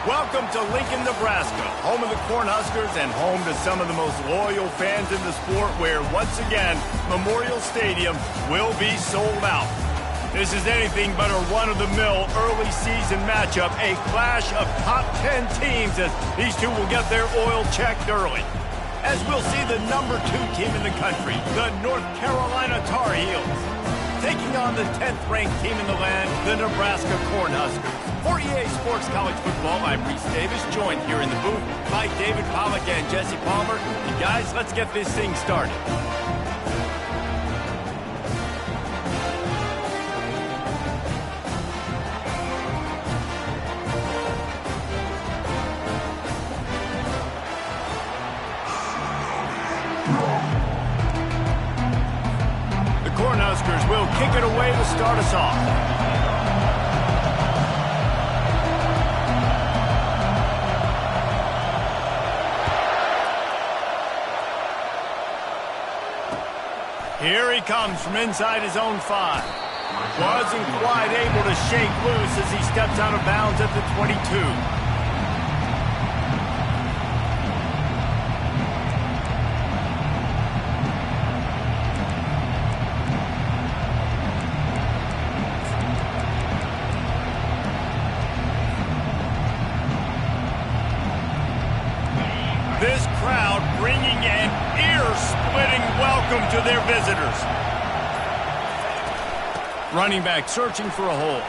Welcome to Lincoln, Nebraska, home of the Cornhuskers and home to some of the most loyal fans in the sport where, once again, Memorial Stadium will be sold out. This is anything but a run-of-the-mill early season matchup, a clash of top 10 teams as these two will get their oil checked early. As we'll see the number 2 team in the country, the North Carolina Tar Heels, taking on the 10th-ranked team in the land, the Nebraska Cornhuskers. For EA Sports College Football, I'm Reese Davis, joined here in the booth by David Pollack and Jesse Palmer. And guys, let's get this thing started. The Cornhuskers will kick it away to start us off. Here he comes from inside his own 5. Wasn't quite able to shake loose as he steps out of bounds at the 22. This crowd bringing an ear-splitting welcome to their visitors. Running back searching for a hole.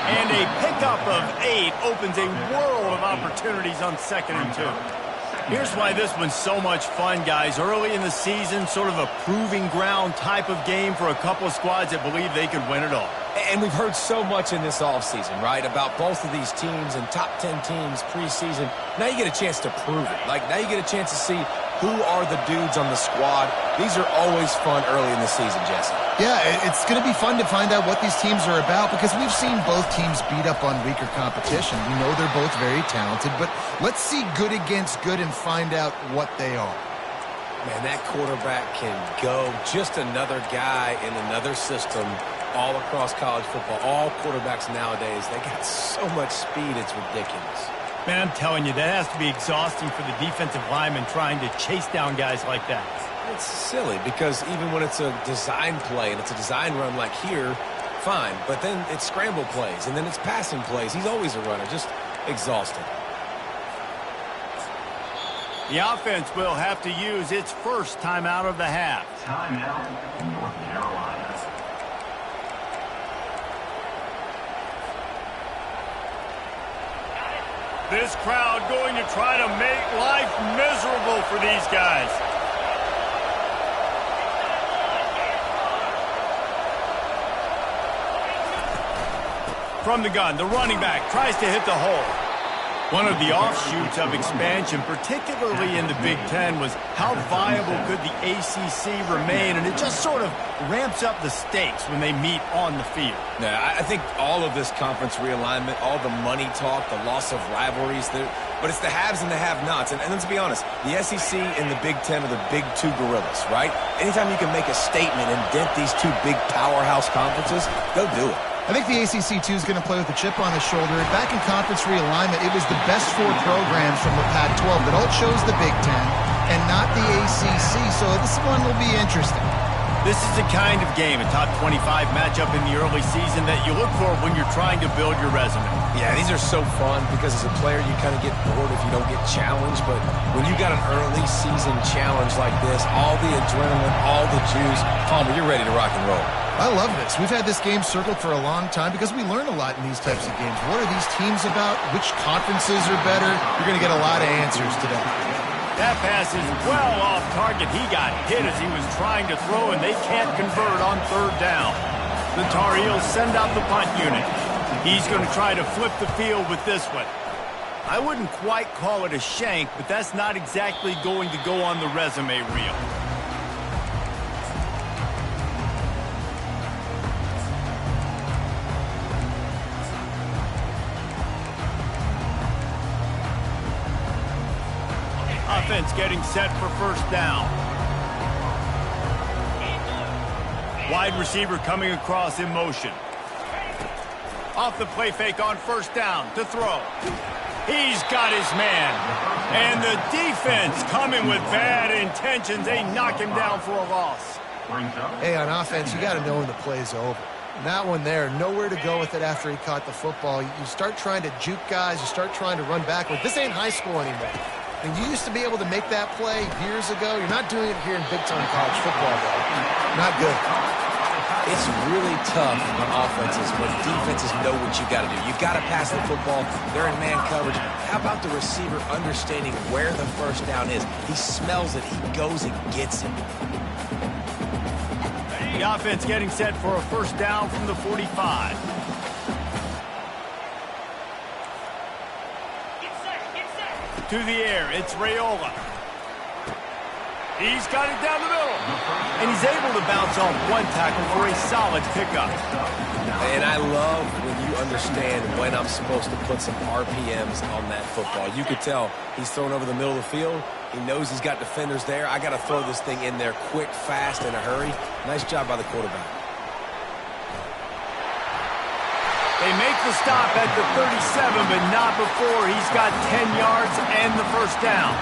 And a pickup of 8 opens a world of opportunities on 2nd and 2. Here's why this one's so much fun, guys. Early in the season, sort of a proving ground type of game for a couple of squads that believe they could win it all. And we've heard so much in this offseason, right, about both of these teams and top 10 teams preseason. Now you get a chance to prove it. Like, now you get a chance to see who are the dudes on the squad. These are always fun early in the season, Jesse. Yeah, it's going to be fun to find out what these teams are about because we've seen both teams beat up on weaker competition. We know they're both very talented, but let's see good against good and find out what they are. Man, that quarterback can go. Just another guy in another system all across college football. All quarterbacks nowadays, they got so much speed, it's ridiculous. Man, I'm telling you, that has to be exhausting for the defensive lineman trying to chase down guys like that. It's silly because even when it's a design play and it's a design run like here, fine. But then it's scramble plays and then it's passing plays. He's always a runner, just exhausting. The offense will have to use its first timeout of the half. Timeout, North Carolina. This crowd going to try to make life miserable for these guys. From the gun, the running back tries to hit the hole. One of the offshoots of expansion, particularly in the Big Ten, was how viable could the ACC remain, and it just sort of ramps up the stakes when they meet on the field. Yeah, I think all of this conference realignment, all the money talk, the loss of rivalries, but it's the haves and the have-nots. And let's be honest, the SEC and the Big Ten are the big 2 gorillas, right? Anytime you can make a statement and dent these 2 big powerhouse conferences, go do it. I think the ACC, too, is going to play with a chip on his shoulder. Back in conference realignment, it was the best 4 programs from the Pac-12 that all chose the Big Ten and not the ACC, so this one will be interesting. This is the kind of game, a top 25 matchup in the early season that you look for when you're trying to build your resume. Yeah, these are so fun because as a player you kind of get bored if you don't get challenged, but when you got an early season challenge like this, all the adrenaline, all the juice, Palmer, you're ready to rock and roll. I love this. We've had this game circled for a long time because we learn a lot in these types of games. What are these teams about? Which conferences are better? You're going to get a lot of answers today. That pass is well off target. He got hit as he was trying to throw, and they can't convert on 3rd down. The Tar Heels send out the punt unit. He's going to try to flip the field with this one. I wouldn't quite call it a shank, but that's not exactly going to go on the resume reel. Offense getting set for 1st down. Wide receiver coming across in motion. Off the play fake on 1st down to throw. He's got his man. And the defense coming with bad intentions. They knock him down for a loss. Hey, on offense, you got to know when the play's over. And that one there, nowhere to go with it after he caught the football. You start trying to juke guys. You start trying to run backward. This ain't high school anymore. And you used to be able to make that play years ago. You're not doing it here in big-time college football, though. Not good. It's really tough on offenses when defenses know what you got to do. You got to pass the football. They're in man coverage. How about the receiver understanding where the first down is? He smells it. He goes and gets it. The offense getting set for a first down from the 45. To the air, it's Raiola. He's got it down the middle. And he's able to bounce off one tackle for a solid pickup. And I love when you understand when I'm supposed to put some RPMs on that football. You could tell he's thrown over the middle of the field. He knows he's got defenders there. I got to throw this thing in there quick, fast, in a hurry. Nice job by the quarterback. They make the stop at the 37, but not before he's got 10 yards and the first down.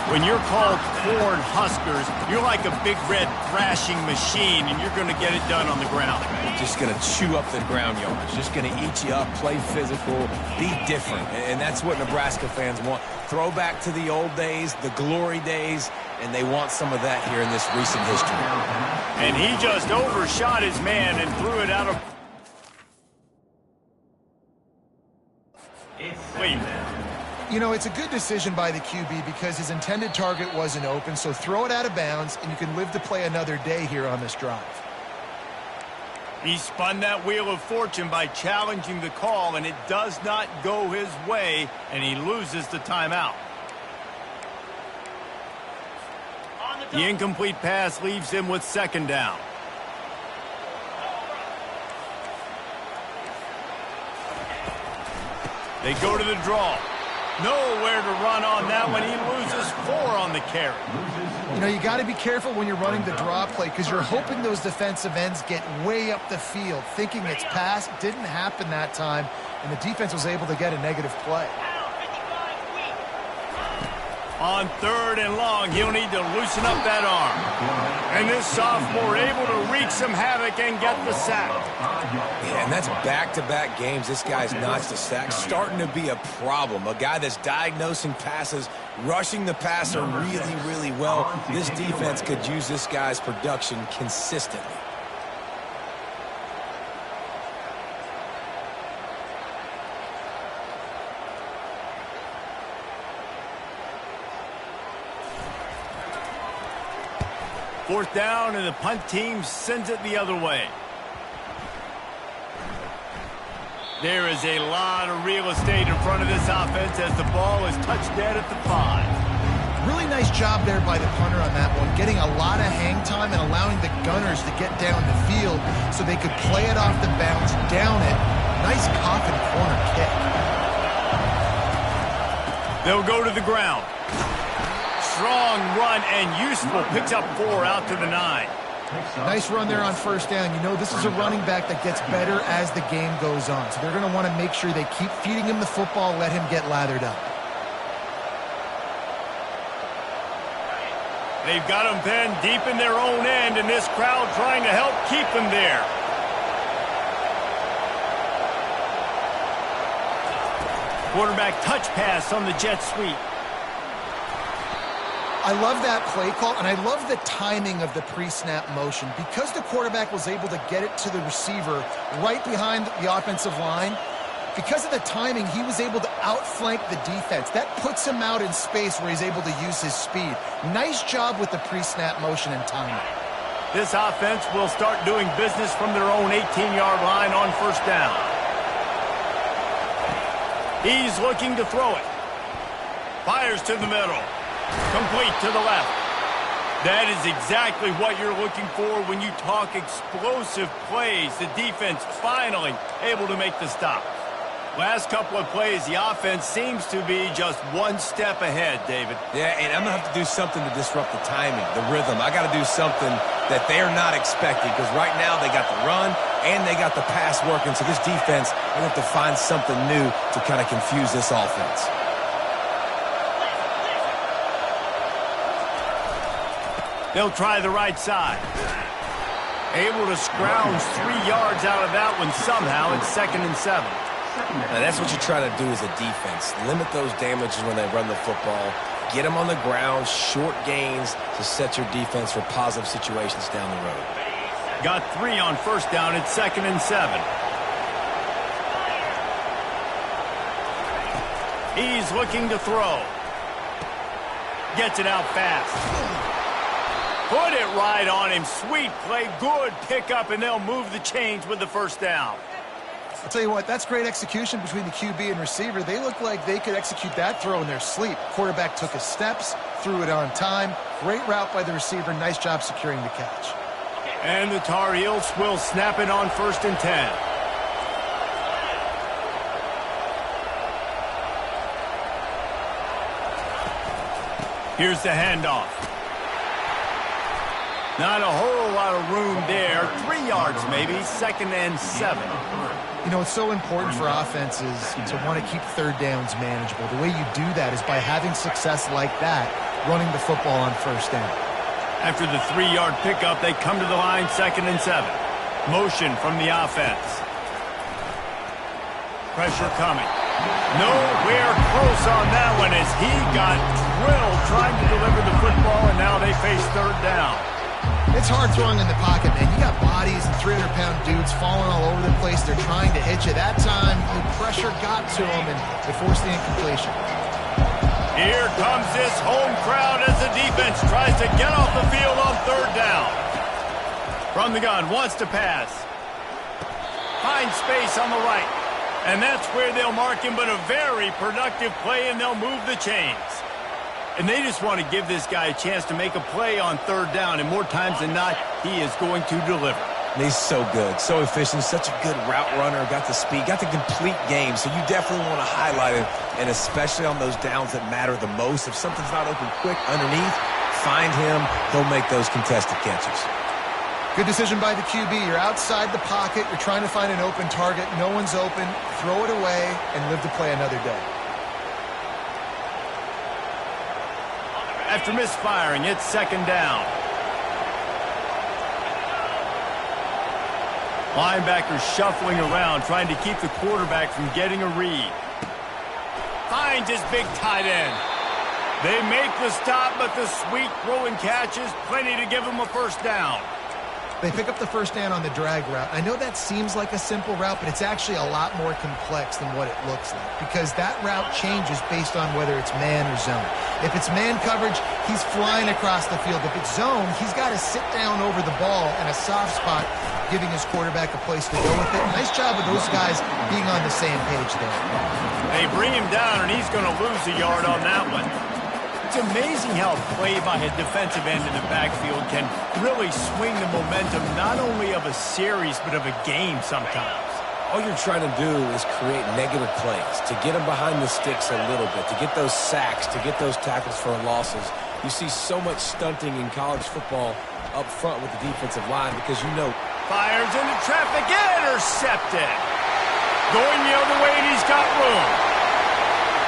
When you're called corn huskers, you're like a big red thrashing machine, and you're going to get it done on the ground. Just going to chew up the ground yards. Just going to eat you up, play physical, be different. And that's what Nebraska fans want. Throw back to the old days, the glory days, and they want some of that here in this recent history. And he just overshot his man and threw it out of... Wait. You know, it's a good decision by the QB because his intended target wasn't open, so throw it out of bounds, and you can live to play another day here on this drive. He spun that wheel of fortune by challenging the call, and it does not go his way, and he loses the timeout. The incomplete pass leaves him with second down. They go to the draw. Nowhere to run on that one. He loses 4 on the carry. You know, you got to be careful when you're running the draw play because you're hoping those defensive ends get way up the field, thinking it's pass. Didn't happen that time, and the defense was able to get a negative play. On 3rd and long, he'll need to loosen up that arm. And this sophomore able to wreak some havoc and get the sack. Yeah, and that's back-to-back games. This guy's notched a sack. Starting to be a problem. A guy that's diagnosing passes, rushing the passer really, really well. This defense could use this guy's production consistently. Fourth down, and the punt team sends it the other way. There is a lot of real estate in front of this offense as the ball is touched dead at the 5. Really nice job there by the punter on that one, getting a lot of hang time and allowing the gunners to get down the field so they could play it off the bounce, down it. Nice coffin corner kick. They'll go to the ground. Strong run and useful. Picks up 4 out to the 9. Nice run there on first down. You know, this is a running back that gets better as the game goes on. So they're going to want to make sure they keep feeding him the football, let him get lathered up. They've got him pinned deep in their own end, and this crowd trying to help keep him there. Quarterback touch pass on the jet sweep. I love that play call, and I love the timing of the pre-snap motion. Because the quarterback was able to get it to the receiver right behind the offensive line, because of the timing, he was able to outflank the defense. That puts him out in space where he's able to use his speed. Nice job with the pre-snap motion and timing. This offense will start doing business from their own 18-yard line on first down. He's looking to throw it. Fires to the middle. Complete to the left. That is exactly what you're looking for when you talk explosive plays. The defense finally able to make the stop. Last couple of plays, the offense seems to be just one step ahead, David. Yeah, and I'm going to have to do something to disrupt the timing, the rhythm. I got to do something that they're not expecting because right now they got the run and they got the pass working. So this defense, they have to find something new to kind of confuse this offense. They'll try the right side. Able to scrounge 3 yards out of that one somehow. It's 2nd and 7. Now that's what you try to do as a defense. Limit those damages when they run the football. Get them on the ground, short gains to set your defense for positive situations down the road. Got 3 on 1st down. It's 2nd and 7. He's looking to throw. Gets it out fast. Put it right on him. Sweet play. Good pickup, and they'll move the chains with the 1st down. I'll tell you what, that's great execution between the QB and receiver. They look like they could execute that throw in their sleep. Quarterback took his steps, threw it on time. Great route by the receiver. Nice job securing the catch. And the Tar Heels will snap it on 1st and 10. Here's the handoff. Not a whole lot of room there. 3 yards maybe. 2nd and 7. You know, it's so important for offenses to want to keep 3rd downs manageable. The way you do that is by having success like that, running the football on 1st down. After the 3-yard pickup, they come to the line 2nd and 7. Motion from the offense. Pressure coming. Nowhere close on that one as he got drilled trying to deliver the football, and now they face 3rd down. It's hard throwing in the pocket, man. You got bodies and 300-pound dudes falling all over the place. They're trying to hit you. That time, the pressure got to them, and they forced the incompletion. Here comes this home crowd as the defense tries to get off the field on 3rd down. From the gun, wants to pass. Finds space on the right. And that's where they'll mark him, but a very productive play, and they'll move the chains. And they just want to give this guy a chance to make a play on 3rd down, and more times than not, he is going to deliver. And he's so good, so efficient, such a good route runner, got the speed, got the complete game, so you definitely want to highlight him, and especially on those downs that matter the most. If something's not open quick underneath, find him, he'll make those contested catches. Good decision by the QB. You're outside the pocket, you're trying to find an open target, no one's open, throw it away, and live to play another day. After misfiring, it's 2nd down. Linebackers shuffling around, trying to keep the quarterback from getting a read. Finds his big tight end. They make the stop, but the sweet throwing catch is plenty to give them a 1st down. They pick up the 1st down on the drag route. I know that seems like a simple route, but it's actually a lot more complex than what it looks like because that route changes based on whether it's man or zone. If it's man coverage, he's flying across the field. If it's zone, he's got to sit down over the ball in a soft spot, giving his quarterback a place to go with it. Nice job of those guys being on the same page there. They bring him down, and he's going to lose a yard on that one. It's amazing how a play by a defensive end in the backfield can really swing the momentum not only of a series but of a game sometimes. All you're trying to do is create negative plays, to get them behind the sticks a little bit, to get those sacks, to get those tackles for losses. You see so much stunting in college football up front with the defensive line because you know. Fires into traffic, intercepted. Going the other way, and he's got room.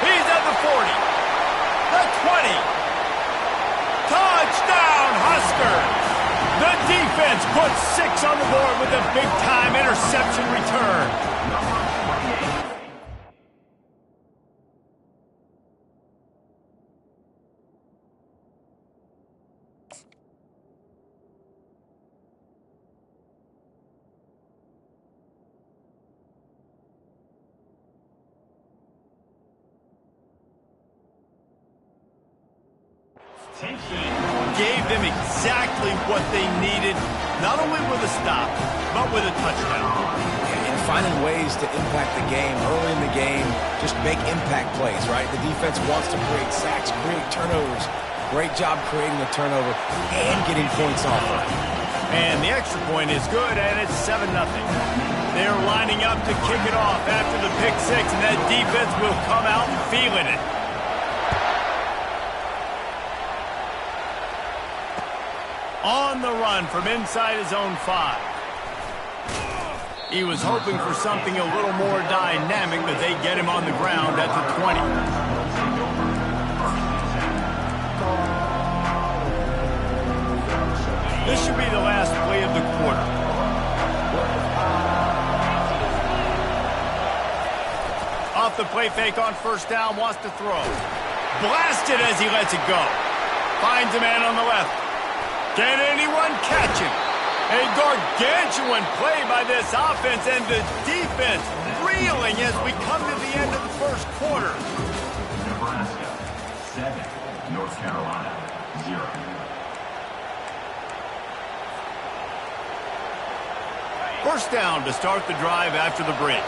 He's at the 40. The 20. Touchdown, Huskers. The defense puts 6 on the board with a big-time interception return. Gave them exactly what they needed, not only with a stop, but with a touchdown. And finding ways to impact the game early in the game, just make impact plays, right? The defense wants to create sacks, create turnovers. Great job creating the turnover and getting points off of it. And the extra point is good, and it's 7-0. They're lining up to kick it off after the pick 6, and that defense will come out feeling it. On the run from inside his own 5. He was hoping for something a little more dynamic, but they get him on the ground at the 20. This should be the last play of the quarter. Off the play fake on first down, wants to throw. Blasted as he lets it go. Finds a man on the left. Can anyone catch him? A gargantuan play by this offense, and the defense reeling as we come to the end of the first quarter. Nebraska 7, North Carolina 0. First down to start the drive after the break.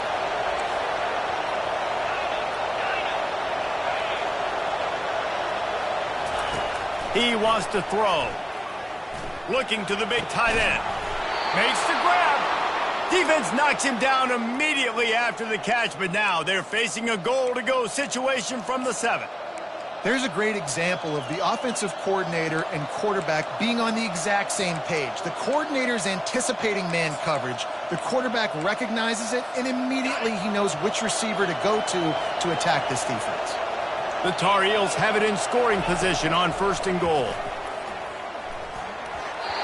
He wants to throw. Looking to the big tight end. Makes the grab. Defense knocks him down immediately after the catch, but now they're facing a goal-to-go situation from the 7. There's a great example of the offensive coordinator and quarterback being on the exact same page. The coordinator's anticipating man coverage. The quarterback recognizes it, and immediately he knows which receiver to go to attack this defense. The Tar Heels have it in scoring position on first and goal.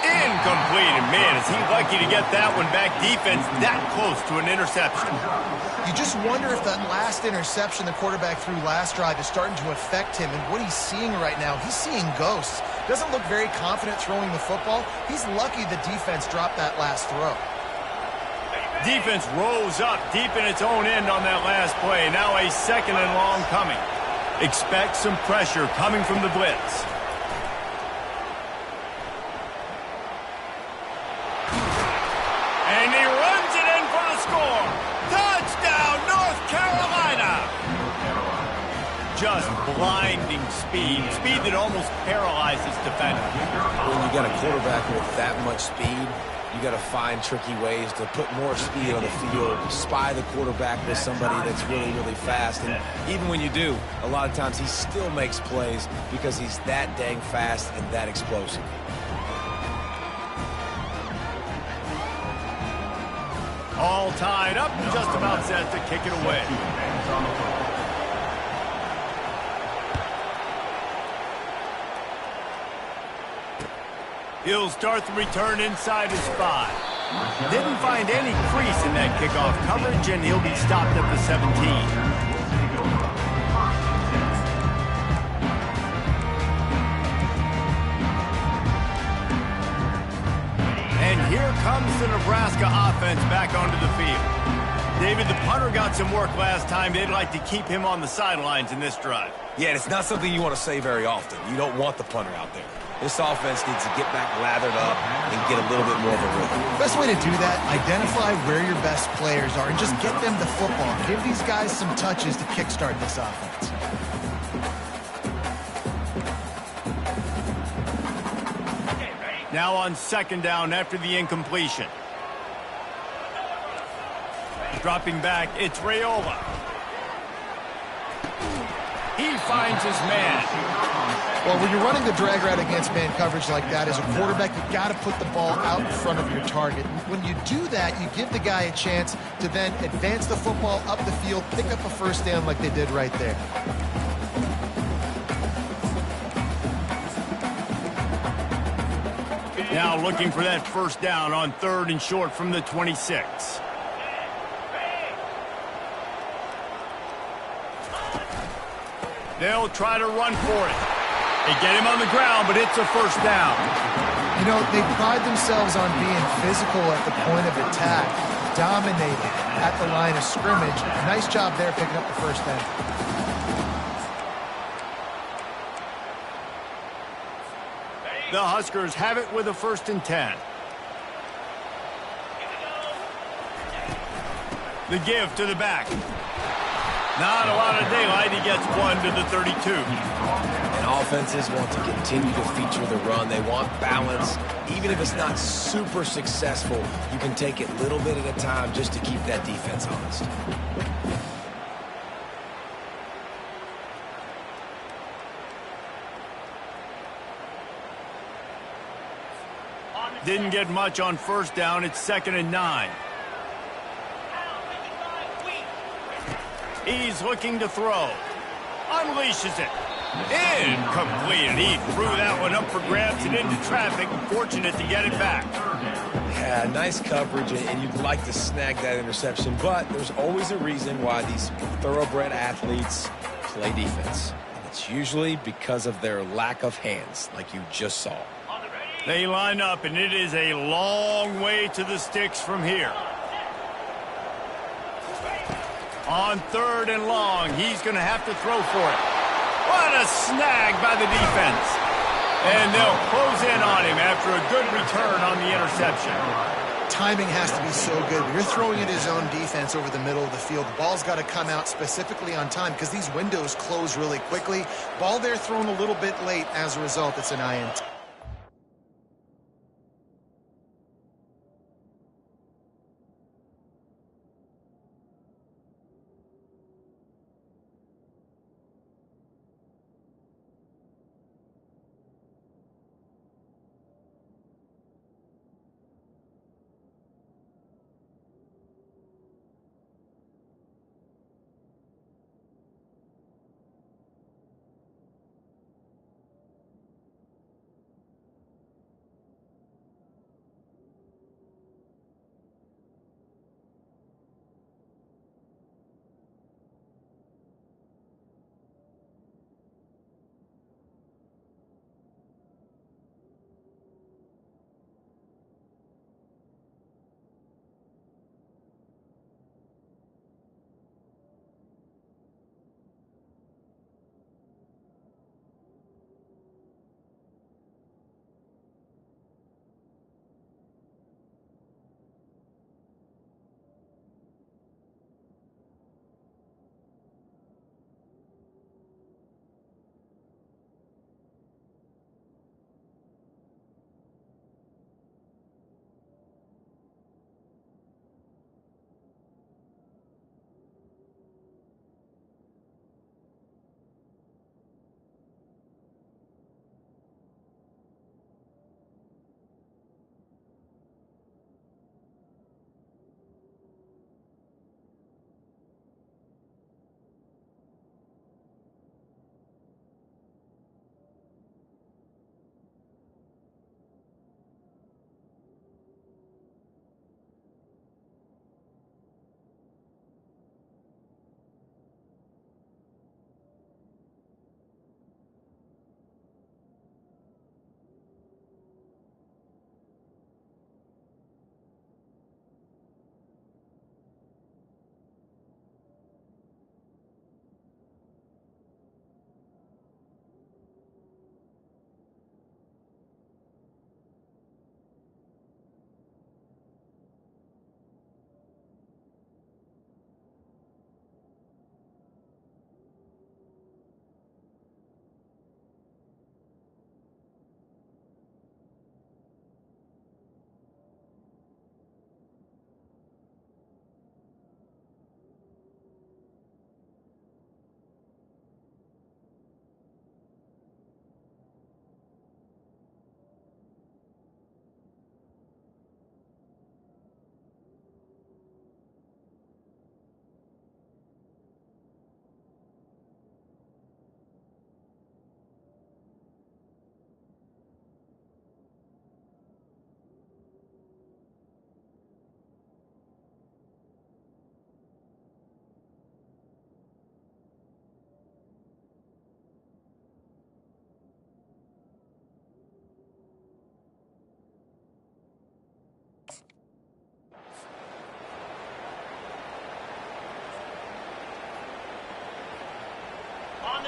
Incomplete, and man, is he lucky to get that one back. Defense that close to an interception. You just wonder if that last interception the quarterback threw last drive is starting to affect him and what he's seeing right now. He's seeing ghosts. Doesn't look very confident throwing the football. He's lucky the defense dropped that last throw. Defense rose up deep in its own end on that last play. Now a second and long coming. Expect some pressure coming from the blitz. And he runs it in for the score. Touchdown, North Carolina. Just blinding speed. Speed that almost paralyzes defenders. When you got a quarterback with that much speed, you got to find tricky ways to put more speed on the field, spy the quarterback with somebody that's really, really fast. And even when you do, a lot of times he still makes plays because he's that dang fast and that explosive. All tied up and just about set to kick it away. He'll start the return inside his 5. Didn't find any crease in that kickoff coverage, and he'll be stopped at the 17. And here comes the Nebraska offense back onto the field. David, the punter got some work last time. They'd like to keep him on the sidelines in this drive. Yeah, and it's not something you want to say very often. You don't want the punter out there. This offense needs to get back lathered up and get a little bit more of a rhythm. Best way to do that, identify where your best players are and just get them the football. Give these guys some touches to kickstart this offense. Now on second down after the incompletion. Dropping back, it's Raiola. He finds his man. Well, when you're running the drag route against man coverage like that, as a quarterback, you've got to put the ball out in front of your target. When you do that, you give the guy a chance to then advance the football up the field, pick up a first down like they did right there. Now looking for that first down on third and short from the 26. They'll try to run for it. They get him on the ground, but it's a first down. You know, they pride themselves on being physical at the point of attack, dominating at the line of scrimmage. Nice job there picking up the first down. The Huskers have it with a 1st and 10. The give to the back. Not a lot of daylight. He gets one to the 32. And offenses want to continue to feature the run. They want balance. Even if it's not super successful, you can take it a little bit at a time just to keep that defense honest. Didn't get much on first down. It's 2nd and 9. He's looking to throw. Unleashes it. Incomplete. He threw that one up for grabs and into traffic. Fortunate to get it back. Yeah, nice coverage, and you'd like to snag that interception, but there's always a reason why these thoroughbred athletes play defense. And it's usually because of their lack of hands, like you just saw. They line up, and it is a long way to the sticks from here. On 3rd and long, he's going to have to throw for it. What a snag by the defense. And they'll close in on him after a good return on the interception. Timing has to be so good. You're throwing at his own defense over the middle of the field. The ball's got to come out specifically on time because these windows close really quickly. Ball there thrown a little bit late. As a result, it's an INT.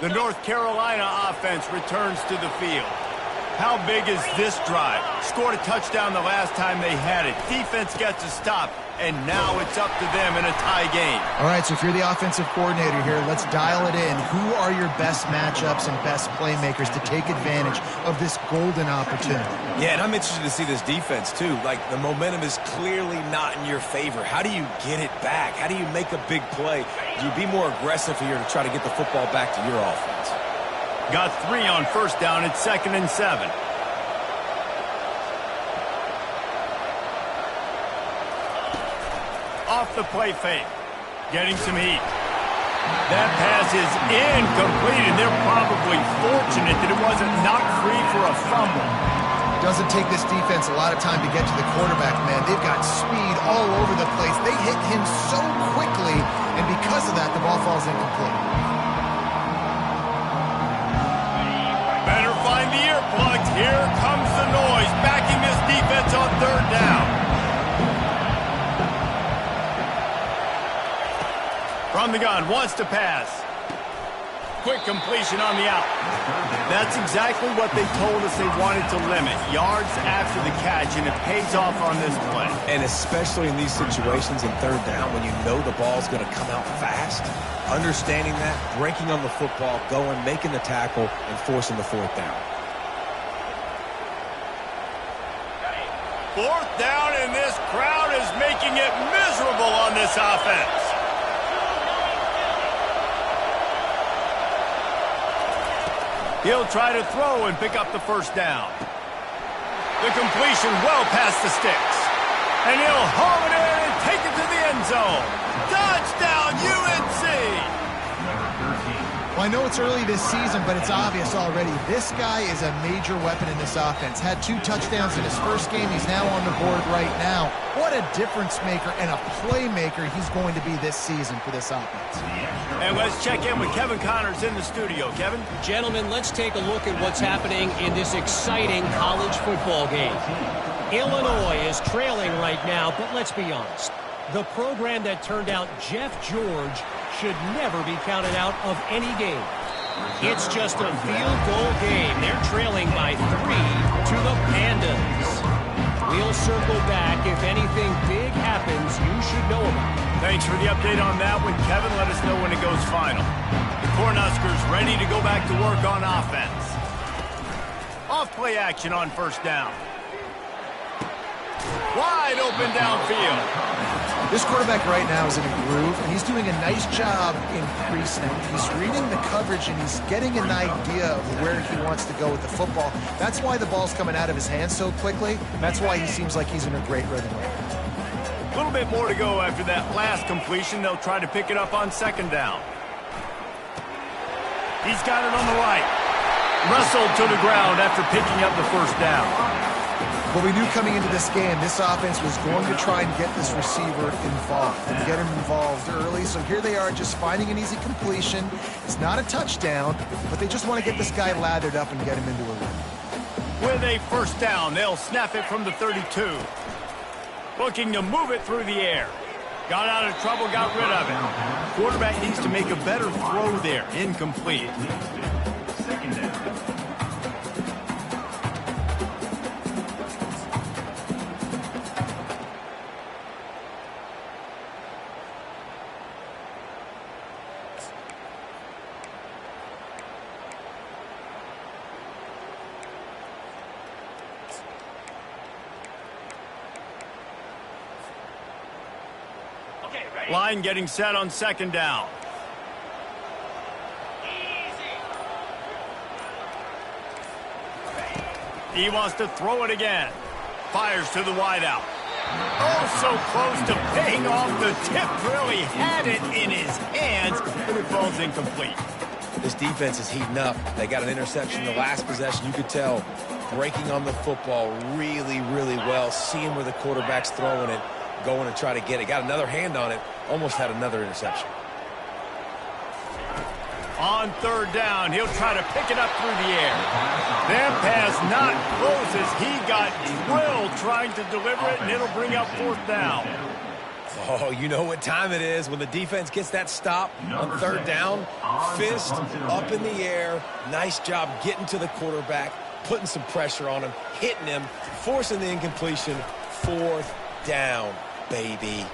The North Carolina offense returns to the field. How big is this drive? Scored a touchdown the last time they had it. Defense gets a stop, and now it's up to them in a tie game. All right, so if you're the offensive coordinator here, let's dial it in. Who are your best matchups and best playmakers to take advantage of this golden opportunity? Yeah, and I'm interested to see this defense, too. Like, the momentum is clearly not in your favor. How do you get it back? How do you make a big play? Do you be more aggressive here to try to get the football back to your offense? Got 3 on first down. It's 2nd and 7. Off the play fake. Getting some heat. That pass is incomplete, and they're probably fortunate that it wasn't knocked free for a fumble. Doesn't take this defense a lot of time to get to the quarterback, man. They've got speed all over the place. They hit him so quickly, and because of that, the ball falls incomplete. Better find the earplugs. Here comes the noise, backing this defense on third down. From the gun, wants to pass. Quick completion on the out. That's exactly what they told us they wanted to limit. Yards after the catch, and it pays off on this play. And especially in these situations in third down when you know the ball's going to come out fast, understanding that, breaking on the football, going, making the tackle, and forcing the fourth down. Fourth down, and this crowd is making it miserable on this offense. He'll try to throw and pick up the first down. The completion well past the sticks. And he'll haul it in and take it to the end zone. Touchdown, UNC! Well, I know it's early this season, but it's obvious already. This guy is a major weapon in this offense. Had 2 touchdowns in his first game. He's now on the board right now. What a difference maker and a playmaker he's going to be this season for this offense. And let's check in with Kevin Connors in the studio. Kevin? Gentlemen, let's take a look at what's happening in this exciting college football game. Illinois is trailing right now, but let's be honest. The program that turned out Jeff George should never be counted out of any game. It's just a field goal game. They're trailing by 3 to the Pandas. We'll circle back. If anything big happens, you should know about it. Thanks for the update on that one, Kevin. Let us know when it goes final. The Cornhuskers ready to go back to work on offense. Off play action on first down. Wide open downfield. This quarterback right now is in a groove, and he's doing a nice job in pre-snap. He's reading the coverage, and he's getting an idea of where he wants to go with the football. That's why the ball's coming out of his hands so quickly. That's why he seems like he's in a great rhythm right now. A little bit more to go after that last completion. They'll try to pick it up on second down. He's got it on the right. Wrestled to the ground after picking up the first down. But we knew coming into this game, this offense was going to try and get this receiver involved and get him involved early. So here they are just finding an easy completion. It's not a touchdown, but they just want to get this guy lathered up and get him into a rhythm. With a first down, they'll snap it from the 32. Looking to move it through the air. Got out of trouble, got rid of it. Quarterback needs to make a better throw there. Incomplete. Second down. Line getting set on second down. He wants to throw it again. Fires to the wideout. Oh, so close to paying off the tip. Really had it in his hands, but it falls incomplete. This defense is heating up. They got an interception the last possession. You could tell breaking on the football really, really well, seeing where the quarterback's throwing it, going to try to get it. Got another hand on it. Almost had another interception. On third down, he'll try to pick it up through the air. That pass not close as he got drilled trying to deliver it, and it'll bring up fourth down. Oh, you know what time it is when the defense gets that stop on third down. Fist up in the air. Nice job getting to the quarterback, putting some pressure on him, hitting him, forcing the incompletion. Fourth down, baby.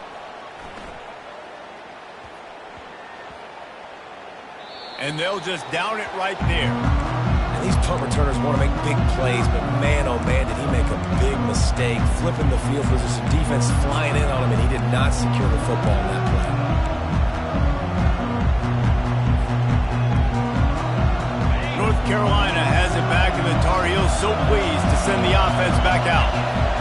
And they'll just down it right there. And these punt returners want to make big plays, but man, oh man, did he make a big mistake. Flipping the field position, defense flying in on him, and he did not secure the football in that play. North Carolina has it back in the Tar Heel so pleased to send the offense back out.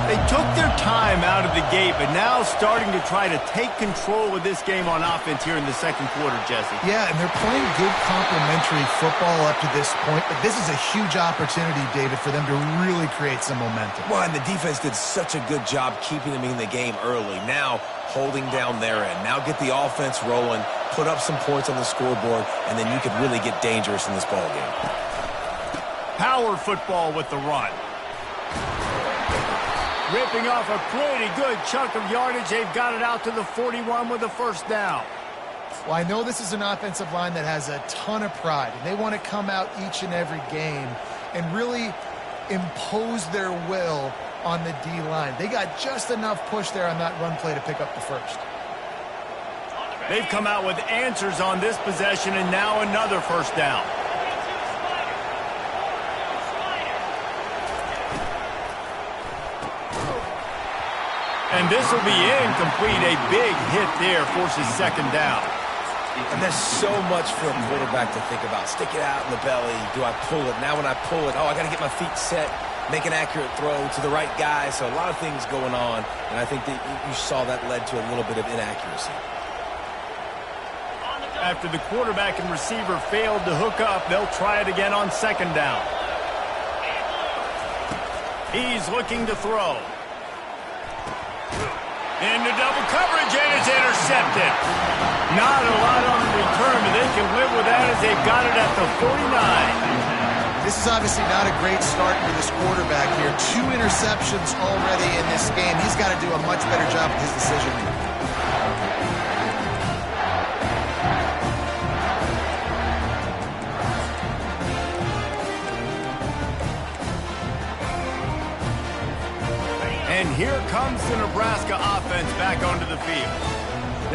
They took their time out of the gate, but now starting to try to take control of this game on offense here in the second quarter, Jesse. Yeah, and they're playing good complementary football up to this point, but this is a huge opportunity, David, for them to really create some momentum. Well, and the defense did such a good job keeping them in the game early. Now holding down their end. Now get the offense rolling, put up some points on the scoreboard, and then you could really get dangerous in this ball game. Power football with the run. Ripping off a pretty good chunk of yardage. They've got it out to the 41 with a first down. Well, I know this is an offensive line that has a ton of pride, and they want to come out each and every game and really impose their will on the D-line. They got just enough push there on that run play to pick up the first. They've come out with answers on this possession, and now another first down. And this will be incomplete. A big hit there forces second down. And there's so much for a quarterback to think about. Stick it out in the belly. Do I pull it? Now when I pull it, I got to get my feet set, make an accurate throw to the right guy. So a lot of things going on, and I think that you saw that led to a little bit of inaccuracy. After the quarterback and receiver failed to hook up, they'll try it again on second down. He's looking to throw. Into double coverage, and it's intercepted. Not a lot on the return, but they can live with that as they've got it at the 49. This is obviously not a great start for this quarterback here. 2 interceptions already in this game. He's got to do a much better job with his decision-making. And here comes the Nebraska offense back onto the field.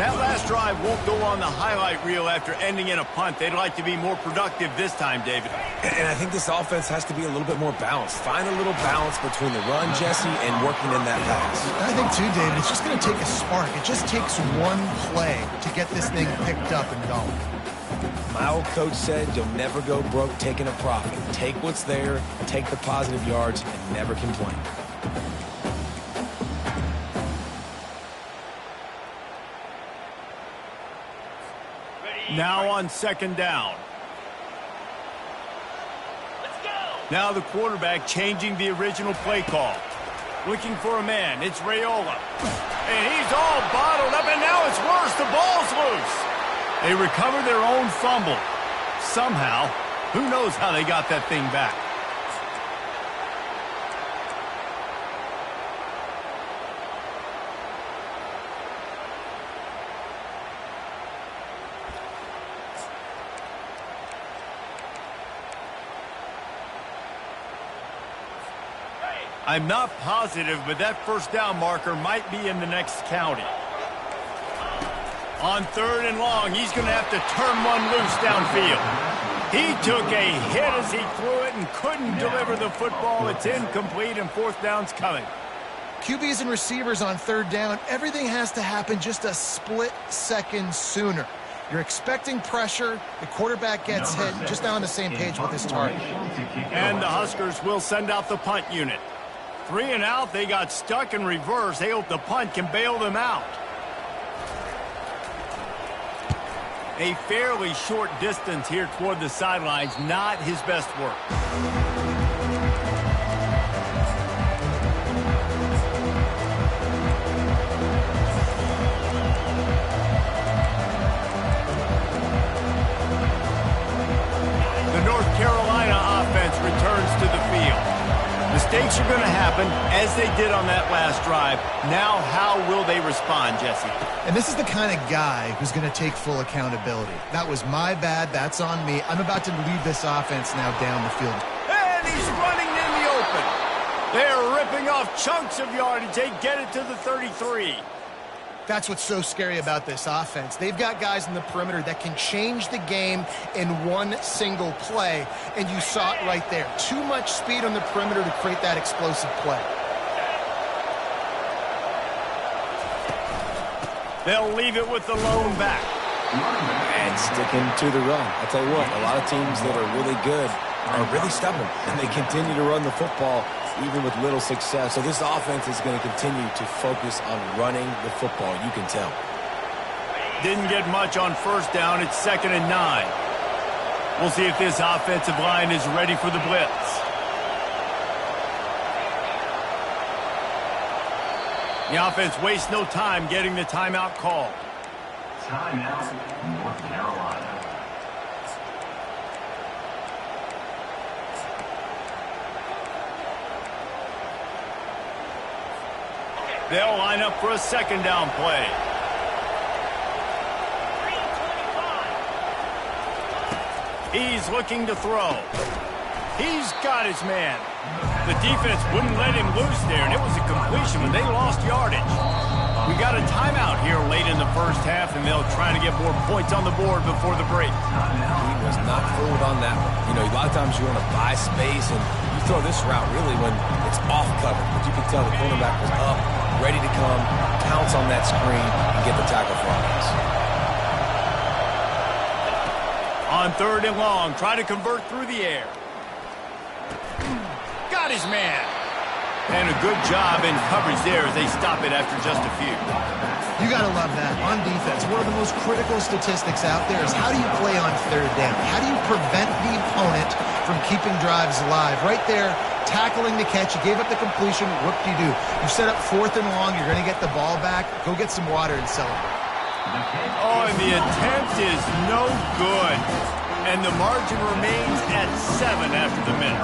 That last drive won't go on the highlight reel after ending in a punt. They'd like to be more productive this time, David. And I think this offense has to be a little bit more balanced. Find a little balance between the run, Jesse, and working in that pass. I think, too, David, it's just going to take a spark. It just takes one play to get this thing picked up and going. My old coach said you'll never go broke taking a profit. Take what's there, take the positive yards, and never complain. Now on second down. Now the quarterback changing the original play call. Looking for a man. It's Raiola. And he's all bottled up, and now it's worse. The ball's loose. They recover their own fumble. Somehow, who knows how they got that thing back. I'm not positive, but that first down marker might be in the next county. On third and long, he's going to have to turn one loose downfield. He took a hit as he threw it and couldn't deliver the football. It's incomplete, and fourth down's coming. QBs and receivers on third down, everything has to happen just a split second sooner. You're expecting pressure. The quarterback gets hit. Just now on the same page with his target. And the Huskers will send out the punt unit. 3 and out, they got stuck in reverse. They hope the punt can bail them out. A fairly short distance here toward the sidelines, not his best work. The North Carolina offense returns to the field. Mistakes are going to happen, as they did on that last drive. Now, how will they respond, Jesse? And this is the kind of guy who's going to take full accountability. That was my bad. That's on me. I'm about to lead this offense now down the field. And he's running in the open. They're ripping off chunks of yardage. They get it to the 33. That's what's so scary about this offense. They've got guys in the perimeter that can change the game in one single play, and you saw it right there. Too much speed on the perimeter to create that explosive play. They'll leave it with the lone back. And sticking to the run. I'll tell you what, a lot of teams that are really good are really stubborn, and they continue to run the football even with little success. So this offense is going to continue to focus on running the football. You can tell. Didn't get much on first down. It's 2nd and 9. We'll see if this offensive line is ready for the blitz. The offense wastes no time getting the timeout called. Timeout, North Carolina. They'll line up for a 2nd down play. He's looking to throw. He's got his man. The defense wouldn't let him loose there, and it was a completion, but they lost yardage. We got a timeout here late in the first half, and they'll try to get more points on the board before the break. He was not fooled on that one. You know, a lot of times you want to buy space, and you throw this route really when it's off cover. But you can tell the cornerback was up, ready to come, pounce on that screen, and get the tackle for offense. On 3rd and long, try to convert through the air. Got his man. And a good job in coverage there as they stop it after just a few. You got to love that. On defense, one of the most critical statistics out there is how do you play on 3rd down? How do you prevent the opponent from keeping drives alive? Right there, tackling the catch. You gave up the completion. Whoop-de-doo. You set up 4th and long. You're going to get the ball back. Go get some water and celebrate. Oh, and the attempt is no good. And the margin remains at 7 after the miss.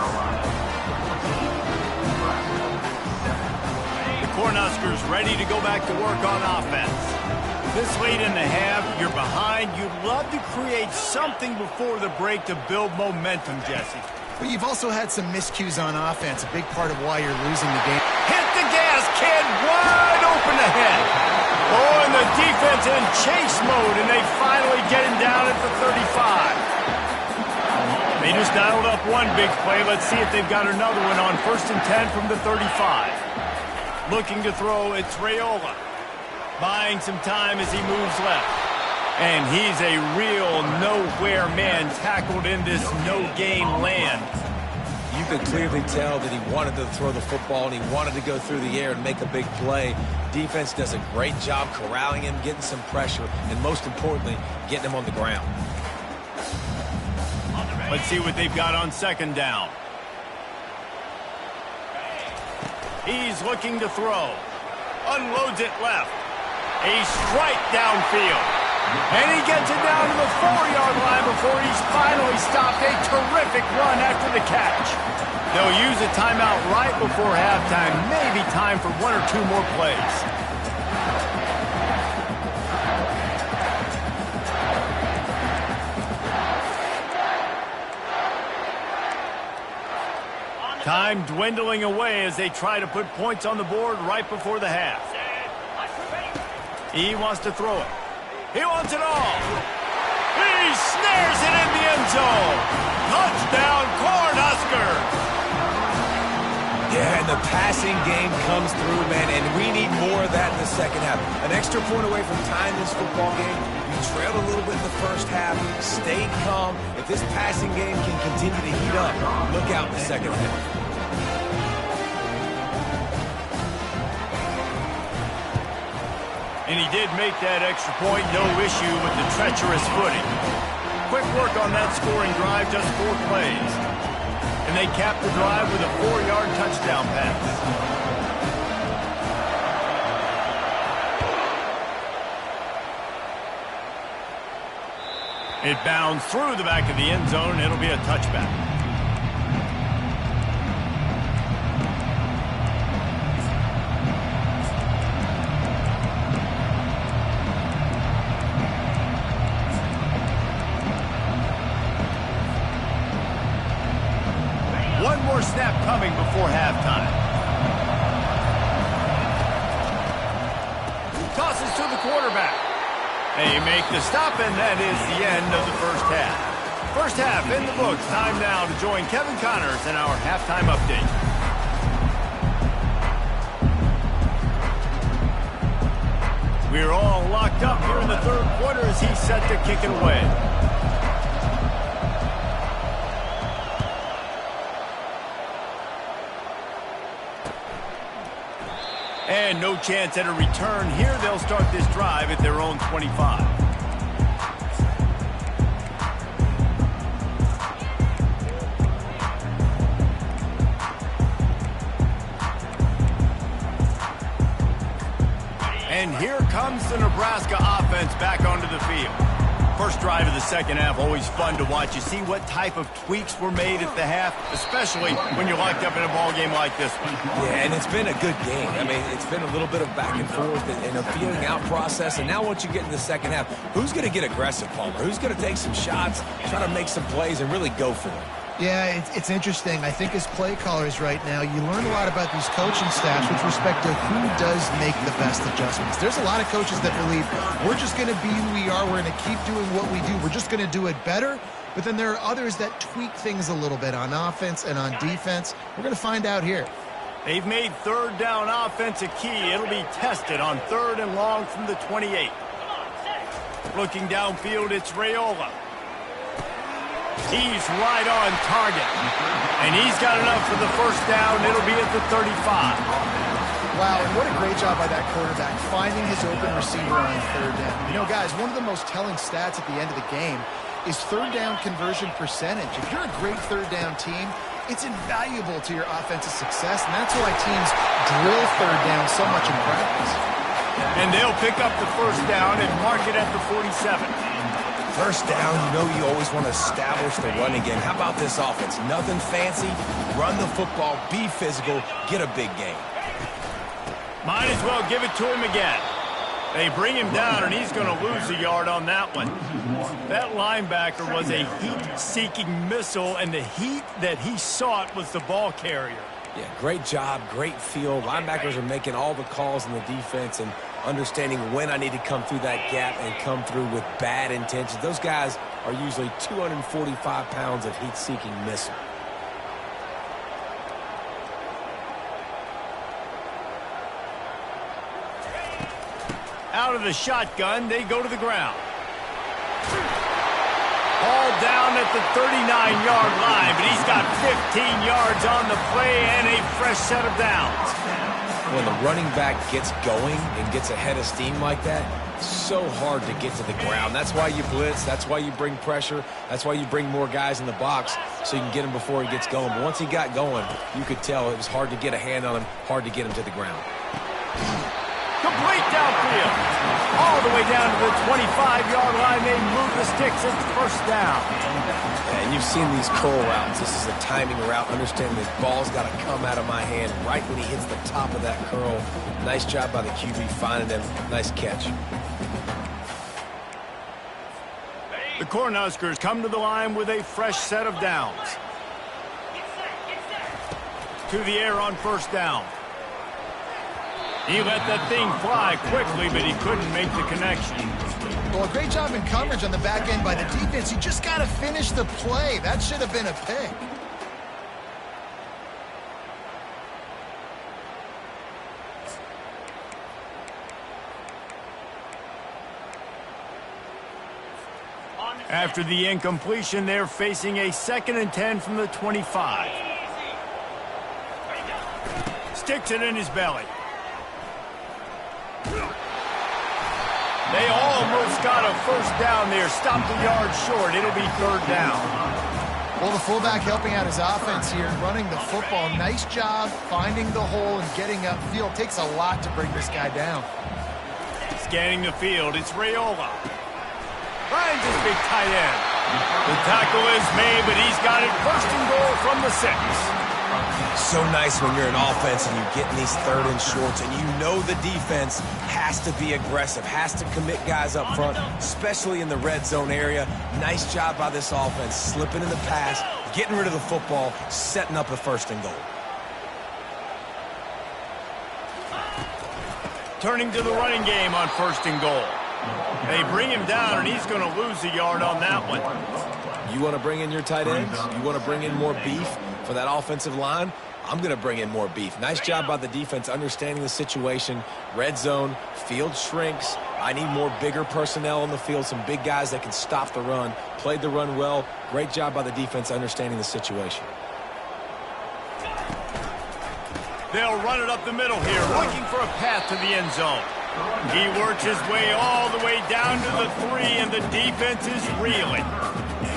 Cornhuskers ready to go back to work on offense. This late in the half, you're behind. You'd love to create something before the break to build momentum, Jesse. But you've also had some miscues on offense, a big part of why you're losing the game. Hit the gas, kid, wide open ahead. Oh, and the defense in chase mode, and they finally get him down at the 35. They just dialed up one big play. Let's see if they've got another one on 1st and 10 from the 35. Looking to throw, it's Raiola. Buying some time as he moves left. And he's a real nowhere man tackled in this no-gain land. You could clearly tell that he wanted to throw the football and he wanted to go through the air and make a big play. Defense does a great job corralling him, getting some pressure, and most importantly, getting him on the ground. Let's see what they've got on 2nd down. He's looking to throw. Unloads it left. A strike downfield. And he gets it down to the 4-yard line before he's finally stopped. A terrific run after the catch. They'll use a timeout right before halftime. Maybe time for 1 or 2 more plays. Time dwindling away as they try to put points on the board right before the half. He wants to throw it. He wants it all. He snares it in the end zone. Touchdown, Cornhuskers. Yeah, and the passing game comes through, man, and we need more of that in the second half. An extra point away from tying this football game. You trailed a little bit in the first half, stayed calm. If this passing game can continue to heat up, look out in the second half. And he did make that extra point, no issue with the treacherous footing. Quick work on that scoring drive, just 4 plays. And they capped the drive with a 4-yard touchdown pass. It bounds through the back of the end zone. It'll be a touchback. One more snap coming before halftime. Tosses to the quarterback. They make the stop, and that is the end of the first half. First half in the books. Time now to join Kevin Connors in our halftime update. We're all locked up here in the 3rd quarter as he's set to kick it away. And no chance at a return here. They'll start this drive at their own 25. And here comes the Nebraska offense back onto the field. First drive of the second half, always fun to watch. You see what type of tweaks were made at the half, especially when you're locked up in a ball game like this one. Yeah, and it's been a good game. I mean, it's been a little bit of back and forth and a feeling out process. And now once you get in the second half, who's going to get aggressive, Palmer? Who's going to take some shots, try to make some plays, and really go for it? Yeah, it's interesting. I think as play callers right now, you learn a lot about these coaching staffs with respect to who does make the best adjustments. There's a lot of coaches that believe we're just going to be who we are. We're going to keep doing what we do. We're just going to do it better. But then there are others that tweak things a little bit on offense and on defense. We're going to find out here. They've made third down offense a key. It'll be tested on 3rd and long from the 28. Looking downfield, it's Raiola. He's right on target. And he's got enough for the first down. It'll be at the 35. Wow, and what a great job by that quarterback, finding his open receiver on 3rd down. You know, guys, one of the most telling stats at the end of the game is 3rd down conversion percentage. If you're a great 3rd down team, it's invaluable to your offensive success, and that's why teams drill 3rd down so much in practice. And they'll pick up the first down and mark it at the 47. First down, you know you always want to establish the running game. How about this offense? Nothing fancy. Run the football, be physical, get a big gain. Might as well give it to him again. They bring him down, and he's going to lose a yard on that one. That linebacker was a heat-seeking missile, and the heat that he sought was the ball carrier. Yeah, great job, great feel. Linebackers are making all the calls in the defense and understanding when I need to come through that gap and come through with bad intentions. Those guys are usually 245 pounds of heat-seeking missile. Out of the shotgun, they go to the ground. Ball down at the 39-yard line, but he's got 15 yards on the play and a fresh set of downs. When the running back gets going and gets ahead of steam like that, it's so hard to get to the ground. That's why you blitz. That's why you bring pressure. That's why you bring more guys in the box so you can get him before he gets going. But once he got going, you could tell it was hard to get a hand on him, hard to get him to the ground. Complete downfield. All the way down to the 25-yard line. They move the sticks. It's first down. And you've seen these curl routes. This is a timing route. Understanding the ball's got to come out of my hand right when he hits the top of that curl. Nice job by the QB finding him. Nice catch. The Cornhuskers come to the line with a fresh set of downs. To the air on first down. He let that thing fly quickly, but he couldn't make the connection. Well, a great job in coverage on the back end by the defense. You just got to finish the play. That should have been a pick. After the incompletion, they're facing a 2nd and 10 from the 25. Sticks it in his belly. They almost got a first down there. Stopped a yard short. It'll be 3rd down. Well, the fullback helping out his offense here, running the football. Nice job finding the hole and getting upfield. Takes a lot to bring this guy down. Scanning the field, it's Raiola. Finds his big tight end. The tackle is made, but he's got it 1st and goal from the 6. So nice when you're an offense and you get in these 3rd and shorts and you know the defense has to be aggressive, has to commit guys up front, especially in the red zone area. Nice job by this offense, slipping in the pass, getting rid of the football, setting up a 1st and goal. Turning to the running game on 1st and goal. They bring him down, and he's going to lose a yard on that one. You want to bring in your tight ends? You want to bring in more beef for that offensive line? I'm going to bring in more beef. Nice job by the defense understanding the situation. Red zone, field shrinks. I need more bigger personnel on the field, some big guys that can stop the run. Played the run well. Great job by the defense understanding the situation. They'll run it up the middle here, looking for a path to the end zone. He works his way all the way down to the 3, and the defense is reeling.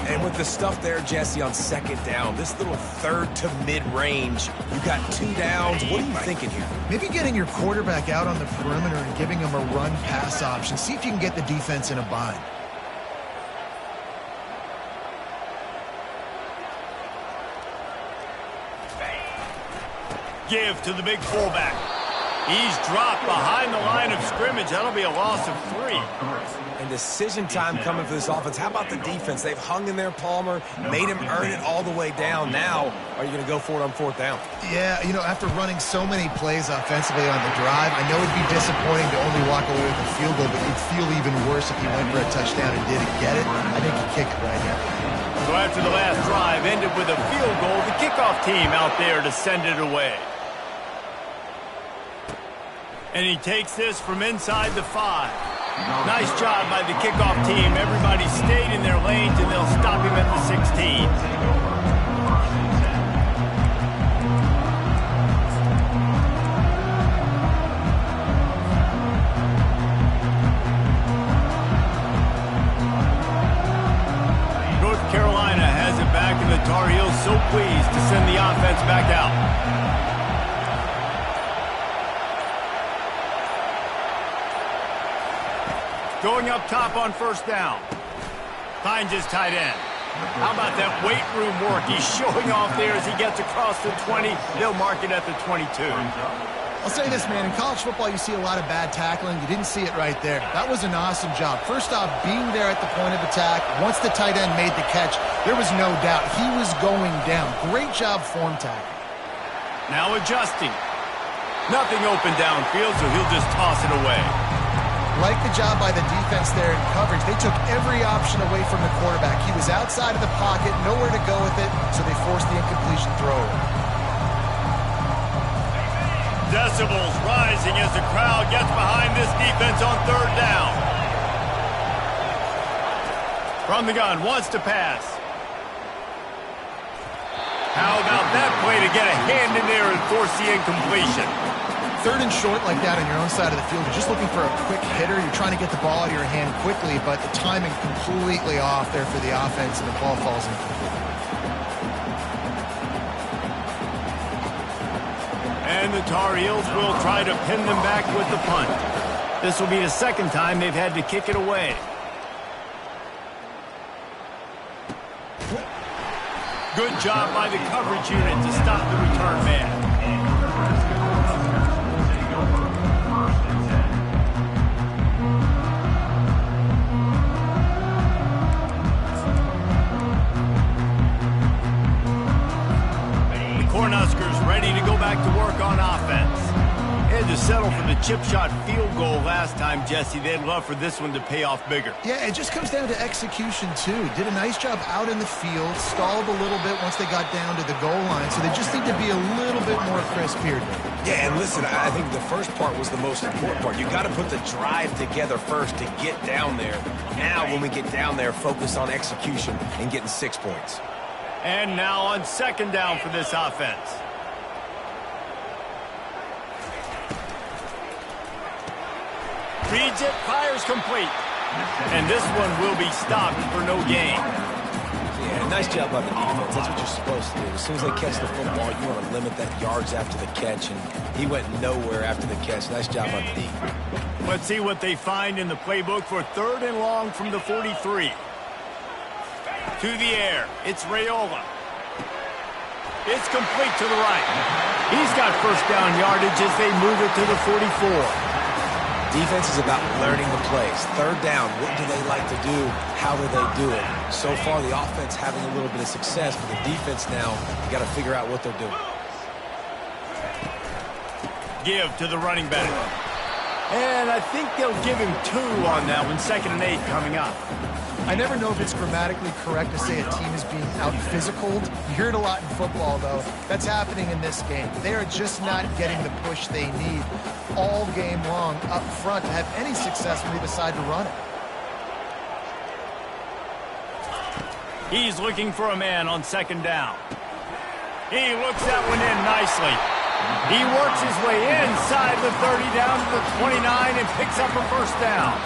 And with the stuff there, Jesse, on second down, this little third to mid-range, you got 2 downs. What are you thinking here? Maybe getting your quarterback out on the perimeter and giving him a run-pass option. See if you can get the defense in a bind. Give to the big fullback. He's dropped behind the line of scrimmage. That'll be a loss of 3. And decision time coming for this offense. How about the defense? They've hung in there, Palmer, made him earn it all the way down. Now, are you going to go for it on 4th down? Yeah, you know, after running so many plays offensively on the drive, I know it'd be disappointing to only walk away with a field goal, but you'd feel even worse if he went for a touchdown and didn't get it. I think he kicked it right here. So after the last drive ended with a field goal, the kickoff team out there to send it away. And he takes this from inside the 5. Nice job by the kickoff team. Everybody stayed in their lanes, and they'll stop him at the 16. North Carolina has it back, and the Tar Heels so pleased to send the offense back out. Going up top on 1st down. Finds his tight end. How about that weight room work? He's showing off there as he gets across the 20. They'll mark it at the 22. I'll say this, man. In college football, you see a lot of bad tackling. You didn't see it right there. That was an awesome job. First off, being there at the point of attack. Once the tight end made the catch, there was no doubt he was going down. Great job form tackling. Now adjusting. Nothing open downfield, so he'll just toss it away. Like the job by the defense there in coverage. They took every option away from the quarterback. He was outside of the pocket, nowhere to go with it, so they forced the incompletion throw. Decibels rising as the crowd gets behind this defense on 3rd down. From the gun, wants to pass. How about that play to get a hand in there and force the incompletion? 3rd and short like that on your own side of the field. You're just looking for a quick hitter. You're trying to get the ball out of your hand quickly, but the timing completely off there for the offense, and the ball falls incomplete. And the Tar Heels will try to pin them back with the punt. This will be the 2nd time they've had to kick it away. Good job by the coverage unit to stop the return man. Cornhuskers ready to go back to work on offense. They had to settle for the chip shot field goal last time, Jesse. They'd love for this one to pay off bigger. Yeah, it just comes down to execution, too. Did a nice job out in the field, stalled a little bit once they got down to the goal line, so they just need to be a little bit more crisp here. Yeah, and listen, I think the first part was the most important part. You got to put the drive together first to get down there. Now, when we get down there, focus on execution and getting 6 points. And now on 2nd down for this offense. Reads it, fires complete. And this one will be stopped for no gain. Yeah, nice job by the defense. That's what you're supposed to do. As soon as they catch the football, you want to limit that yards after the catch, and he went nowhere after the catch. Nice job by the D. Let's see what they find in the playbook for 3rd and long from the 43. To the air, it's Raiola. It's complete to the right. He's got 1st down yardage as they move it to the 44. Defense is about learning the plays. 3rd down, what do they like to do? How do they do it? So far, the offense having a little bit of success, but the defense now, you got to figure out what they're doing. Give to the running back. And I think they'll give him 2 on that one. 2nd and 8 coming up. I never know if it's grammatically correct to say a team is being out-physicaled. You hear it a lot in football, though. That's happening in this game. They are just not getting the push they need all game long up front to have any success when they decide to run it. He's looking for a man on 2nd down. He looks that one in nicely. He works his way inside the 30 down to the 29 and picks up a first down.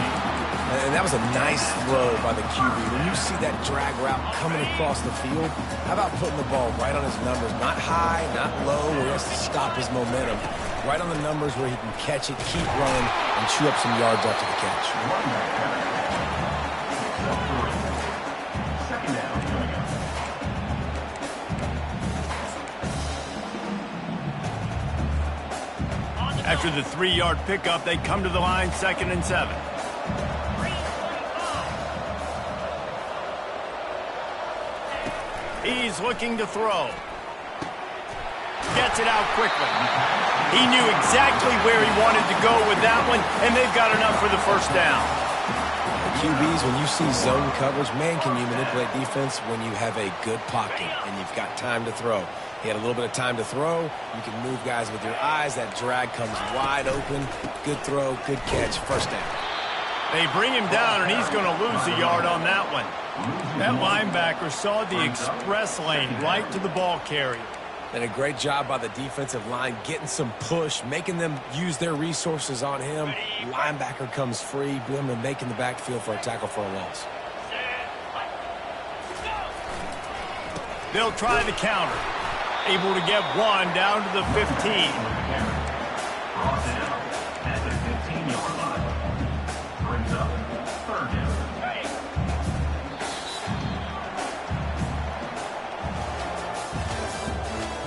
And that was a nice throw by the QB. When you see that drag route coming across the field, how about putting the ball right on his numbers? Not high, not low, where he has to stop his momentum. Right on the numbers where he can catch it, keep running, and chew up some yards after the catch. Second down. After the 3-yard pickup, they come to the line, 2nd and 7. He's looking to throw. Gets it out quickly. He knew exactly where he wanted to go with that one, and they've got enough for the first down. QBs, when you see zone coverage, man, can you manipulate defense when you have a good pocket and you've got time to throw. He had a little bit of time to throw. You can move guys with your eyes. That drag comes wide open. Good throw, good catch, first down. They bring him down, and he's going to lose a yard on that one. That linebacker saw the express lane right to the ball carrier. And a great job by the defensive line getting some push, making them use their resources on him. Linebacker comes free, boom, and making the backfield for a tackle for a loss. They'll try the counter. Able to get one down to the 15. Brought down at the 15-yard line. Brings up third down.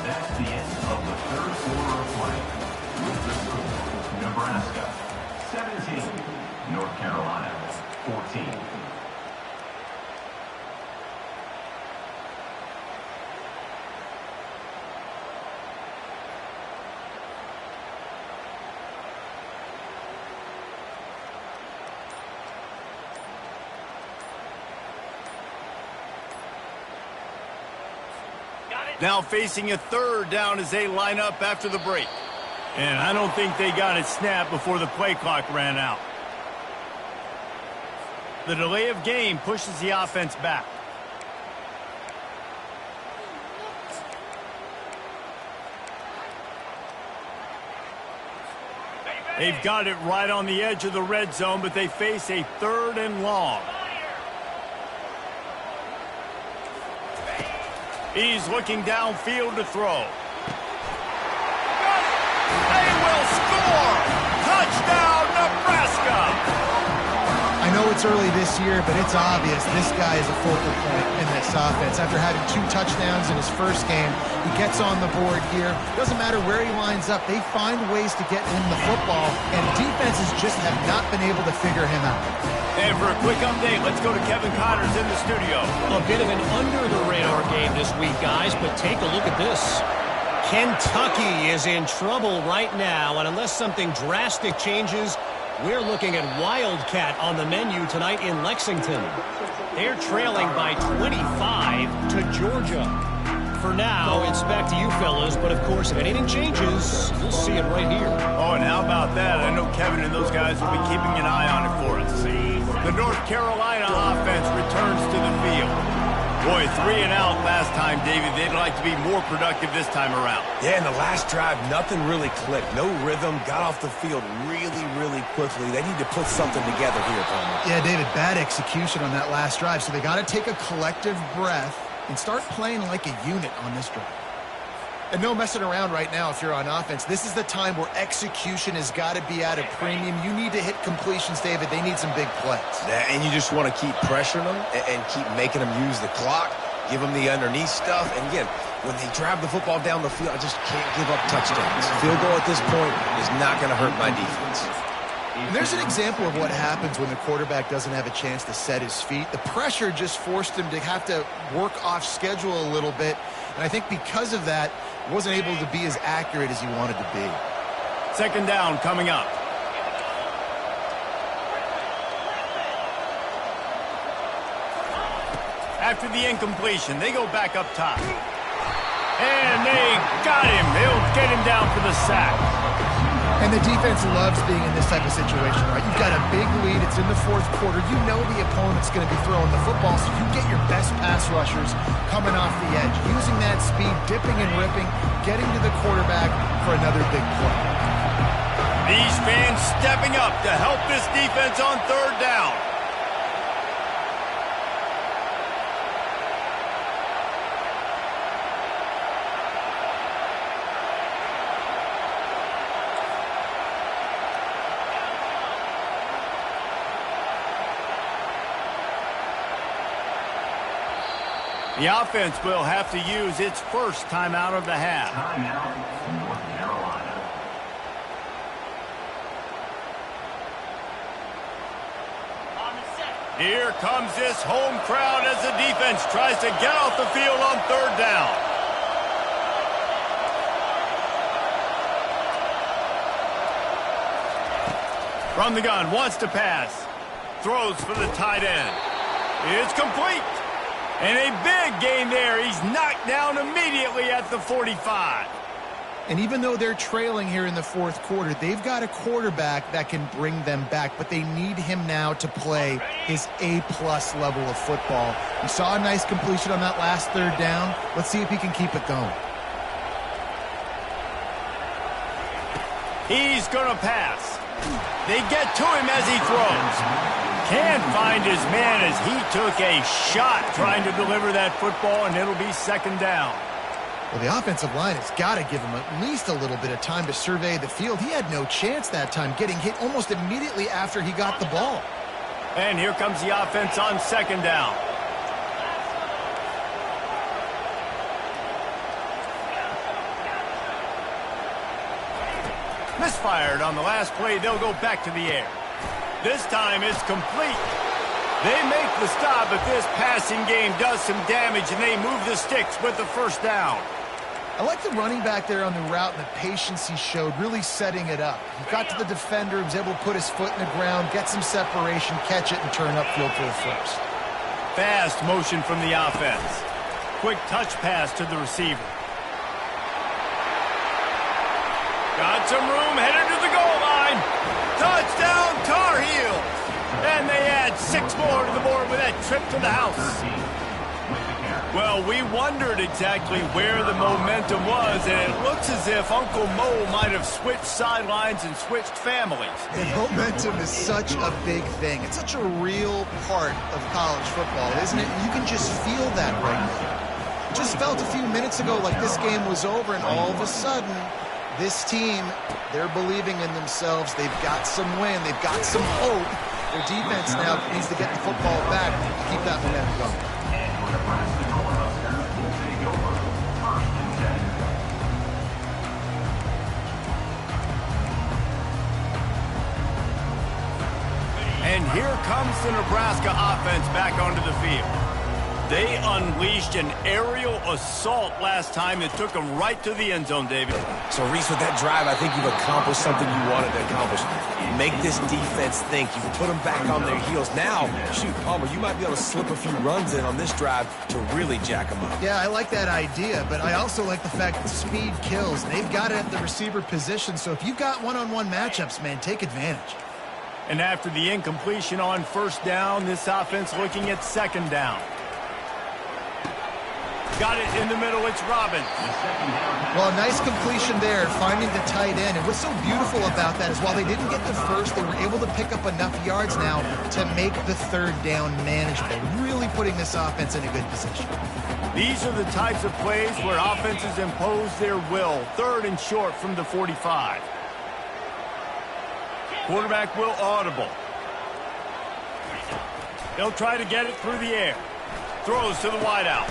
That's the end of the third quarter of play. With the score, Nebraska 17, North Carolina 14. Now facing a 3rd down as they line up after the break. And I don't think they got it snapped before the play clock ran out. The delay of game pushes the offense back. They've got it right on the edge of the red zone, but they face a 3rd and long. He's looking downfield to throw. They will score! Touchdown, Nebraska! I know it's early this year, but it's obvious this guy is a focal point in this offense. After having 2 touchdowns in his first game, he gets on the board here. Doesn't matter where he lines up, they find ways to get him the football, and defenses just have not been able to figure him out. And for a quick update, let's go to Kevin Connors in the studio. A bit of an under-the-radar game this week, guys, but take a look at this. Kentucky is in trouble right now, and unless something drastic changes, we're looking at Wildcat on the menu tonight in Lexington. They're trailing by 25 to Georgia. For now, it's back to you fellas, but of course, if anything changes, you'll see it right here. Oh, and how about that? I know Kevin and those guys will be keeping an eye on it for us. The North Carolina offense returns to the field. Boy, 3 and out last time, David. They'd like to be more productive this time around. Yeah, in the last drive, nothing really clicked. No rhythm, got off the field really quickly. They need to put something together here, Palmer. Yeah, David, bad execution on that last drive, so they got to take a collective breath and start playing like a unit on this drive. And no messing around right now if you're on offense. This is the time where execution has got to be at a premium. You need to hit completions, David. They need some big plays. Yeah, and you just want to keep pressuring them and keep making them use the clock, give them the underneath stuff. And again, when they drive the football down the field, I just can't give up touchdowns. Field goal at this point is not going to hurt my defense. And there's an example of what happens when the quarterback doesn't have a chance to set his feet. The pressure just forced him to have to work off schedule a little bit. And I think because of that, wasn't able to be as accurate as he wanted to be. 2nd down coming up. After the incompletion, they go back up top. And they got him. They'll get him down for the sack. And the defense loves being in this type of situation, right? You've got a big lead. It's in the 4th quarter. You know the opponent's going to be throwing the football, so you get your best pass rushers coming off the edge, using that speed, dipping and ripping, getting to the quarterback for another big play. These fans stepping up to help this defense on third down. The offense will have to use its first timeout of the half. Timeout, North Carolina. Here comes this home crowd as the defense tries to get off the field on third down. From the gun, wants to pass. Throws for the tight end. It's complete. And a big gain there. He's knocked down immediately at the 45. And even though they're trailing here in the fourth quarter, they've got a quarterback that can bring them back, but they need him now to play his A-plus level of football. We saw a nice completion on that last third down. Let's see if he can keep it going. He's going to pass. They get to him as he throws. Can't find his man as he took a shot trying to deliver that football, and it'll be second down. Well, the offensive line has got to give him at least a little bit of time to survey the field. He had no chance that time, getting hit almost immediately after he got the ball. And here comes the offense on second down. Misfired on the last play. They'll go back to the air. This time it's complete. They make the stop, but this passing game does some damage, and they move the sticks with the first down. I like the running back there on the route and the patience he showed, really setting it up. He got to the defender, was able to put his foot in the ground, get some separation, catch it, and turn upfield for the first. Fast motion from the offense. Quick touch pass to the receiver. Got some room, headed to the goal line. Touchdown, Tar Heels. And they add 6 more to the board with that trip to the house. Well, we wondered exactly where the momentum was, and it looks as if Uncle Mo might have switched sidelines and switched families. And momentum is such a big thing. It's such a real part of college football, isn't it? You can just feel that right now. Just felt a few minutes ago like this game was over, and all of a sudden, this team, they're believing in themselves. They've got some win. They've got some hope. Their defense now needs to get the football back to keep that momentum going. And here comes the Nebraska offense back onto the field. They unleashed an aerial assault last time that took them right to the end zone, David. So, Reese, with that drive, I think you've accomplished something you wanted to accomplish. Make this defense think. You've put them back on their heels. Now, shoot, Palmer, you might be able to slip a few runs in on this drive to really jack them up. Yeah, I like that idea, but I also like the fact that speed kills. They've got it at the receiver position, so if you've got one-on-one matchups, man, take advantage. And after the incompletion on first down, this offense looking at second down. Got it in the middle, it's Robbins. Well, a nice completion there, finding the tight end. And what's so beautiful about that is while they didn't get the first, they were able to pick up enough yards now to make the third down manageable, really putting this offense in a good position. These are the types of plays where offenses impose their will. Third and short from the 45. Quarterback will audible. They'll try to get it through the air. Throws to the wideout.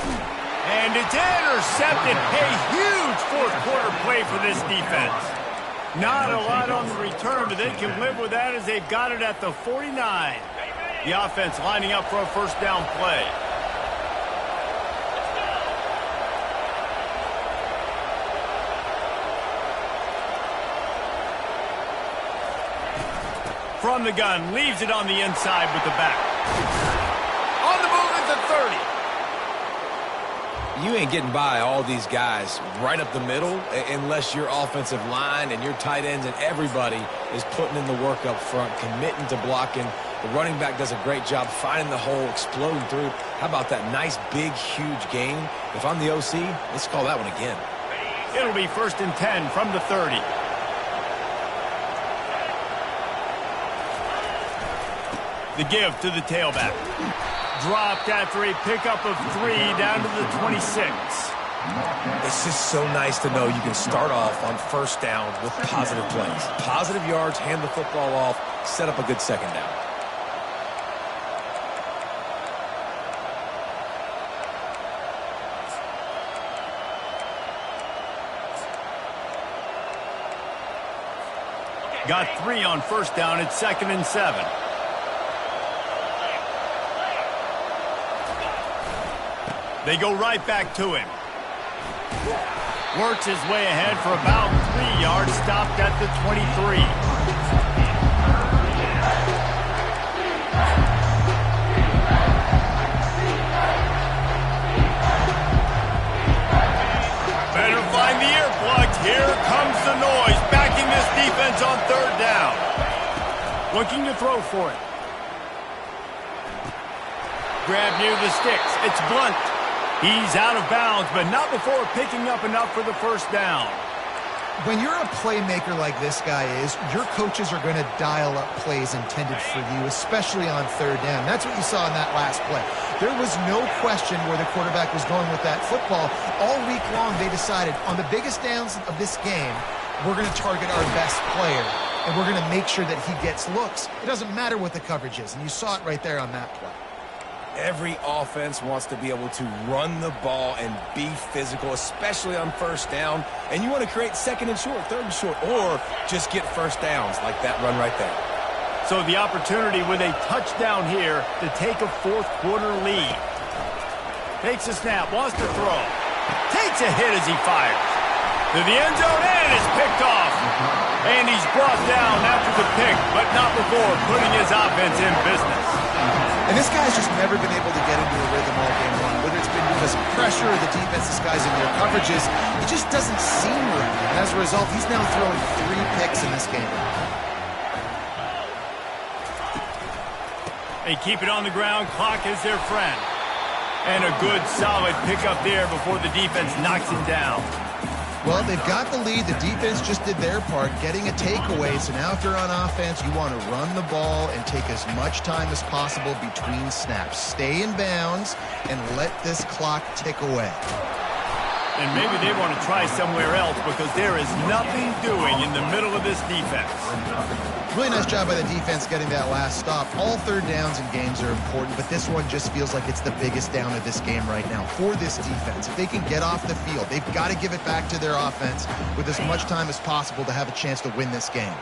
And it's intercepted. A huge fourth quarter play for this defense. Not a lot on the return, but they can live with that as they've got it at the 49. The offense lining up for a first down play. From the gun, leaves it on the inside with the back. On the move at the 30. You ain't getting by all these guys right up the middle unless your offensive line and your tight ends and everybody is putting in the work up front, committing to blocking. The running back does a great job finding the hole, exploding through. How about that nice, big, huge game? If I'm the OC, let's call that one again. It'll be 1st and 10 from the 30. The give to the tailback. Dropped after a pickup of 3 down to the 26. It's just so nice to know you can start off on 1st down with positive plays. Positive yards, hand the football off, set up a good 2nd down. Got 3 on 1st down. It's 2nd and 7. They go right back to him. Works his way ahead for about 3 yards. Stopped at the 23. Better find the earplugs. Here comes the noise. Backing this defense on 3rd down. Looking to throw for it. Grab near the sticks. It's Blunt. He's out of bounds, but not before picking up enough for the 1st down. When you're a playmaker like this guy is, your coaches are going to dial up plays intended for you, especially on 3rd down. That's what you saw in that last play. There was no question where the quarterback was going with that football. All week long, they decided on the biggest downs of this game, we're going to target our best player, and we're going to make sure that he gets looks. It doesn't matter what the coverage is, and you saw it right there on that play. Every offense wants to be able to run the ball and be physical, especially on 1st down. And you want to create 2nd and short, 3rd and short, or just get 1st downs like that run right there. So the opportunity with a touchdown here to take a 4th quarter lead. Takes a snap, wants to throw. Takes a hit as he fires. To the end zone and is picked off. And he's brought down after the pick, but not before putting his offense in business. And this guy's just never been able to get into a rhythm all game long, whether it's been because of pressure or the defense disguising their coverages. It just doesn't seem right. And as a result, he's now throwing 3 picks in this game. They keep it on the ground. Clock is their friend. And a good, solid pickup there before the defense knocks him down. Well, they've got the lead. The defense just did their part, getting a takeaway. So now if they're on offense, you want to run the ball and take as much time as possible between snaps. Stay in bounds and let this clock tick away. And maybe they want to try somewhere else because there is nothing doing in the middle of this defense. Really nice job by the defense getting that last stop. All 3rd downs in games are important, but this one just feels like it's the biggest down of this game right now for this defense. If they can get off the field, they've got to give it back to their offense with as much time as possible to have a chance to win this game.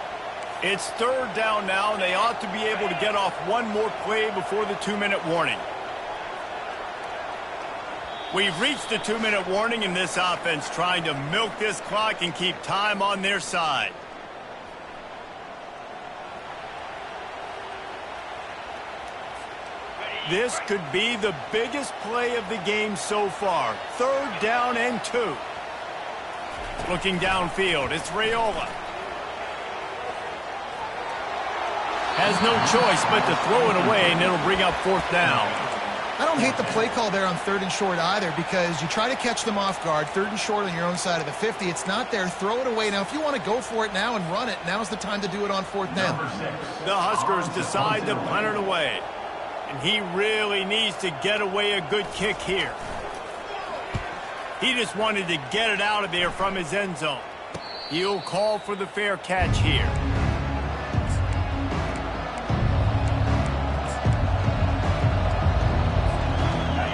It's 3rd down now, and they ought to be able to get off one more play before the 2-minute warning. We've reached the 2-minute warning in this offense, trying to milk this clock and keep time on their side. This could be the biggest play of the game so far. 3rd down and 2. Looking downfield, it's Raiola. Has no choice but to throw it away, and it'll bring up 4th down. I don't hate the play call there on 3rd and short either, because you try to catch them off guard. 3rd and short on your own side of the 50. It's not there. Throw it away. Now, if you want to go for it now and run it, now's the time to do it on 4th down. The Huskers decide to punt it away. And he really needs to get away a good kick here. He just wanted to get it out of there from his end zone. He'll call for the fair catch here.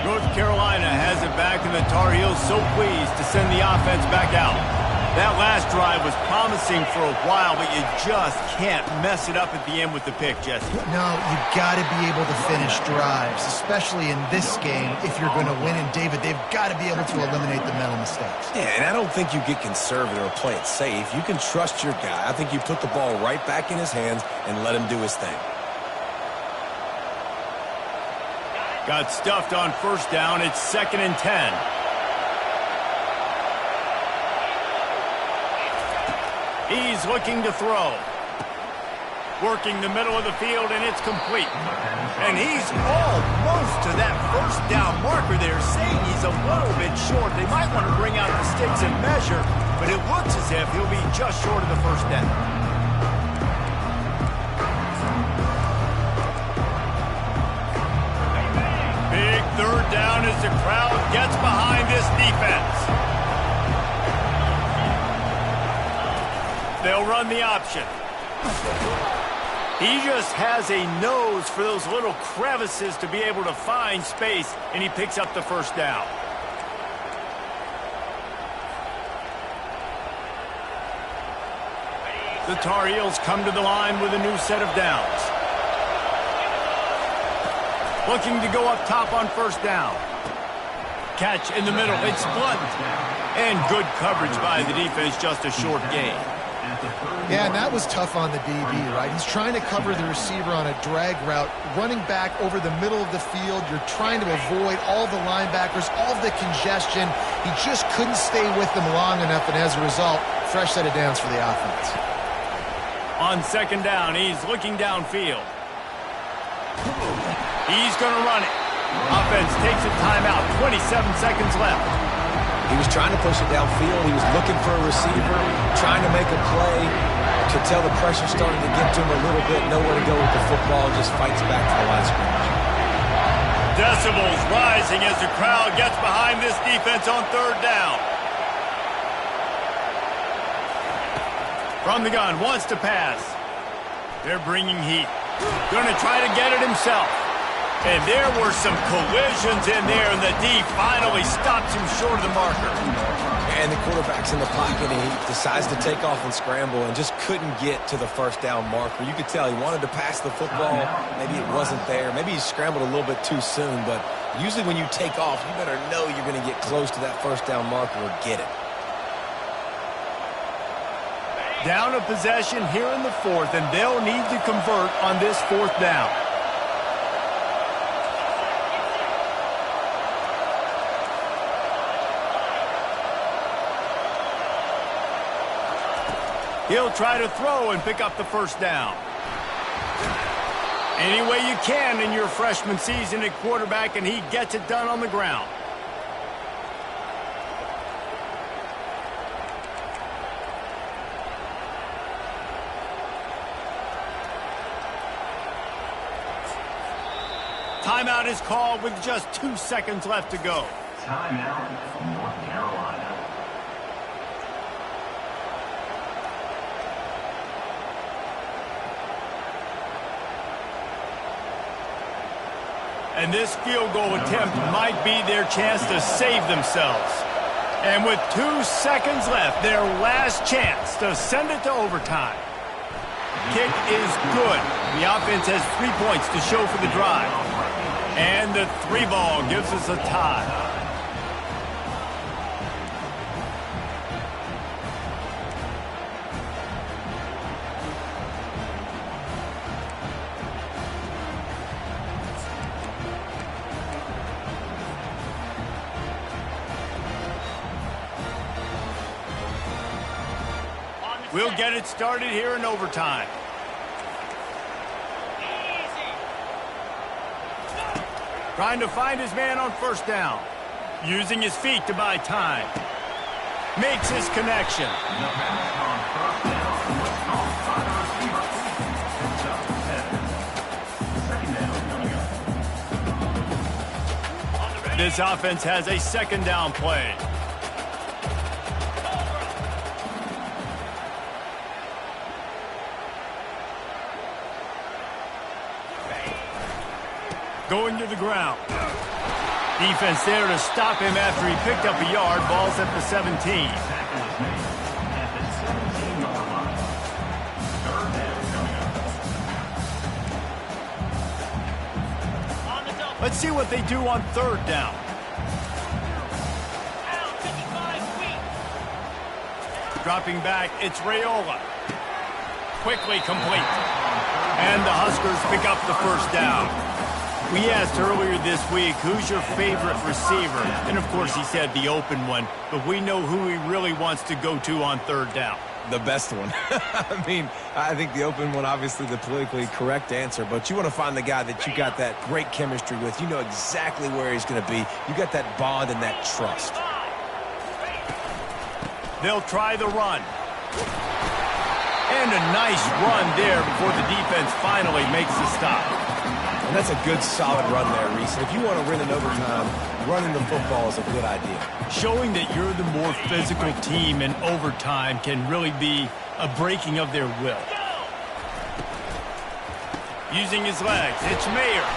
North Carolina has it back, and the Tar Heels so pleased to send the offense back out. That last drive was promising for a while, but you just can't mess it up at the end with the pick, Jesse. No, you've got to be able to finish drives, especially in this game. If you're going to win, and David, they've got to be able to eliminate the mental mistakes. Yeah, and I don't think you get conservative or play it safe. You can trust your guy. I think you put the ball right back in his hands and let him do his thing. Got stuffed on 1st down. It's 2nd and 10. He's looking to throw. Working the middle of the field, and it's complete. And he's almost to that first down marker there, saying he's a little bit short. They might want to bring out the sticks and measure, but it looks as if he'll be just short of the first down. Big third down as the crowd gets behind this defense. They'll run the option. He just has a nose for those little crevices to be able to find space, and he picks up the first down. The Tar Heels come to the line with a new set of downs. Looking to go up top on first down. Catch in the middle. It's Blunt. And good coverage by the defense, just a short gain. Yeah, and that was tough on the DB, right? He's trying to cover the receiver on a drag route, running back over the middle of the field. You're trying to avoid all the linebackers, all the congestion. He just couldn't stay with them long enough, and as a result, fresh set of downs for the offense. On second down, he's looking downfield. He's going to run it. Offense takes a timeout, 27 seconds left. He was trying to push it downfield. He was looking for a receiver, trying to make a play. Could tell the pressure started to get to him a little bit. Nowhere to go with the football. Just fights back to the line of scrimmage. Decibels rising as the crowd gets behind this defense on third down. From the gun, wants to pass. They're bringing heat. Going to try to get it himself. And there were some collisions in there, and the D finally stops him short of the marker. And the quarterback's in the pocket, and he decides to take off and scramble and just couldn't get to the first down marker. You could tell he wanted to pass the football. Maybe it wasn't there. Maybe he scrambled a little bit too soon. But usually when you take off, you better know you're going to get close to that first down marker or get it. Down a possession here in the fourth, and they'll need to convert on this fourth down. He'll try to throw and pick up the first down. Any way you can in your freshman season at quarterback, and he gets it done on the ground. Timeout is called with just 2 seconds left to go. Timeout, North Carolina. And this field goal attempt might be their chance to save themselves. And with 2 seconds left, their last chance to send it to overtime. Kick is good. The offense has 3 points to show for the drive. And the 3 ball gives us a tie. We'll get it started here in overtime. Trying to find his man on first down. Using his feet to buy time. Makes his connection. This offense has a second down play. Going to the ground. Defense there to stop him after he picked up a yard. Ball's at the 17. Let's see what they do on third down. Dropping back, it's Raiola. Quickly complete. And the Huskers pick up the first down. We asked earlier this week, who's your favorite receiver? And, of course, he said the open one. But we know who he really wants to go to on third down. The best one. I mean, I think the open one, obviously the politically correct answer, but you want to find the guy that you got that great chemistry with. You know exactly where he's going to be. You got that bond and that trust. They'll try the run. And a nice run there before the defense finally makes the stop. And that's a good, solid run there, Reese. And if you want to win in overtime, running the football is a good idea. Showing that you're the more physical team in overtime can really be a breaking of their will. Using his legs, it's Mayer.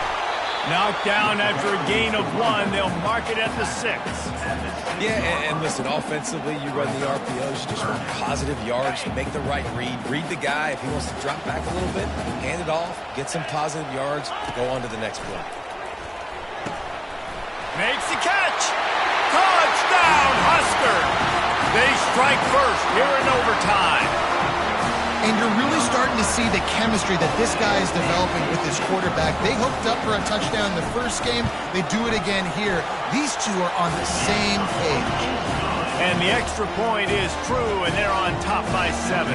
Knocked down after a gain of 1. They'll mark it at the 6. Yeah, and listen, offensively, you run the RPOs, you just run positive yards, make the right read. Read the guy. If he wants to drop back a little bit, hand it off, get some positive yards, go on to the next play. Makes the catch. Touchdown, Husker. They strike first here in overtime. And you're really starting to see the chemistry that this guy is developing with his quarterback. They hooked up for a touchdown in the first game. They do it again here. These two are on the same page. And the extra point is true, and they're on top by 7.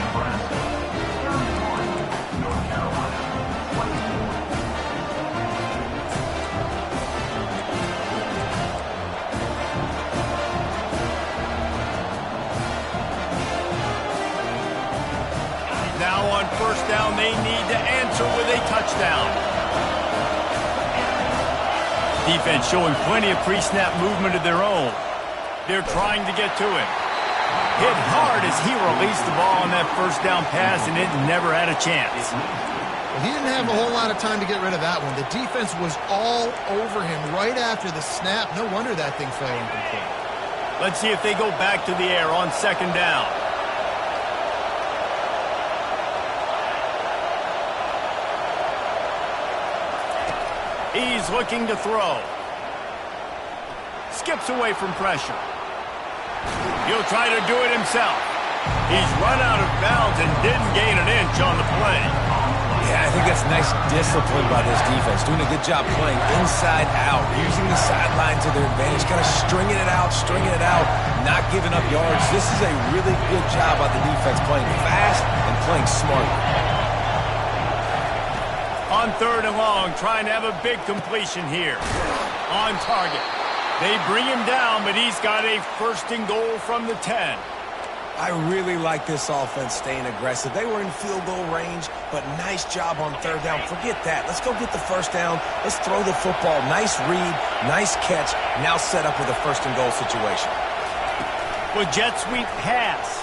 Nebraska, 31, North Carolina, 24. Now on first down, they need to answer with a touchdown. Defense showing plenty of pre-snap movement of their own. They're trying to get to him. Hit hard as he released the ball on that first down pass, and it never had a chance. Well, he didn't have a whole lot of time to get rid of that one. The defense was all over him right after the snap. No wonder that thing fell incomplete. Let's see if they go back to the air on second down. He's looking to throw. Skips away from pressure. He'll try to do it himself. He's run out of bounds and didn't gain an inch on the play. Yeah, I think that's nice discipline by this defense. Doing a good job playing inside out, using the sideline to their advantage, kind of stringing it out, not giving up yards. This is a really good job by the defense, playing fast and playing smart. On third and long, trying to have a big completion here. On target. They bring him down, but he's got a first and goal from the 10. I really like this offense staying aggressive. They were in field goal range, but nice job on third down. Forget that. Let's go get the first down. Let's throw the football. Nice read, nice catch. Now set up with a first and goal situation. With jet sweep pass.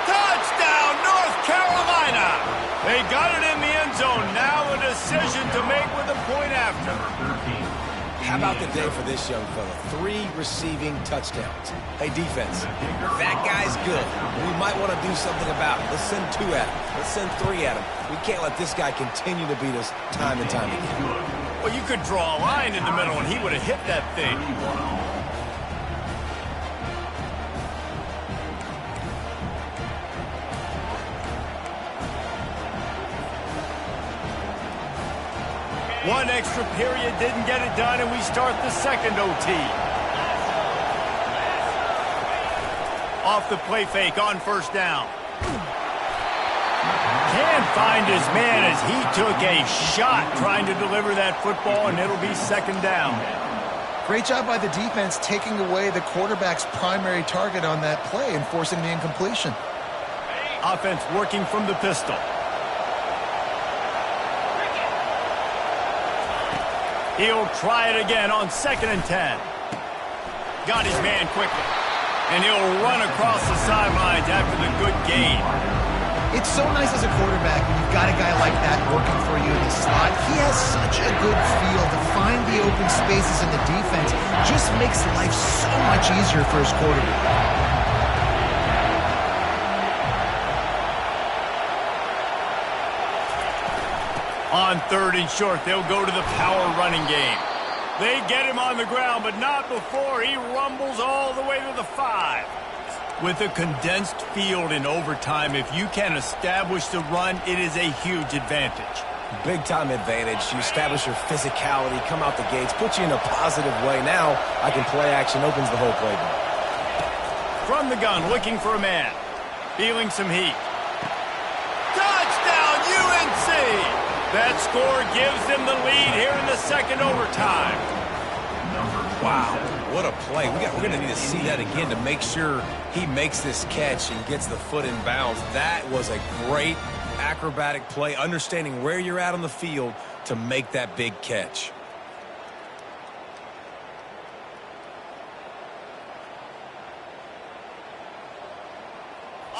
Touchdown, North Carolina! They got it in the end zone. Now a decision to make with a point after. How about the day for this young fella? 3 receiving touchdowns. Hey, defense, that guy's good. We might want to do something about it. Let's send 2 at him. Let's send 3 at him. We can't let this guy continue to beat us time and time again. Well, you could draw a line in the middle, and he would have hit that thing. One extra period didn't get it done, and we start the second OT. Off the play fake on first down. Can't find his man as he took a shot trying to deliver that football, and it'll be second down. Great job by the defense taking away the quarterback's primary target on that play and forcing the incompletion. Offense working from the pistol. He'll try it again on second and 10. Got his man quickly. And he'll run across the sidelines after the good gain. It's so nice as a quarterback when you've got a guy like that working for you in the slot. He has such a good feel to find the open spaces in the defense. Just makes life so much easier for his quarterback. On third and short, they'll go to the power running game. They get him on the ground, but not before he rumbles all the way to the 5. With a condensed field in overtime, if you can establish the run, it is a huge advantage. Big-time advantage. You establish your physicality, come out the gates, put you in a positive way. Now, I can play action, opens the whole playbook. From the gun, looking for a man. Feeling some heat. Touchdown, UNC! That score gives them the lead here in the second overtime. Wow, what a play. We're going to need to see that again to make sure he makes this catch and gets the foot in bounds. That was a great acrobatic play, understanding where you're at on the field to make that big catch.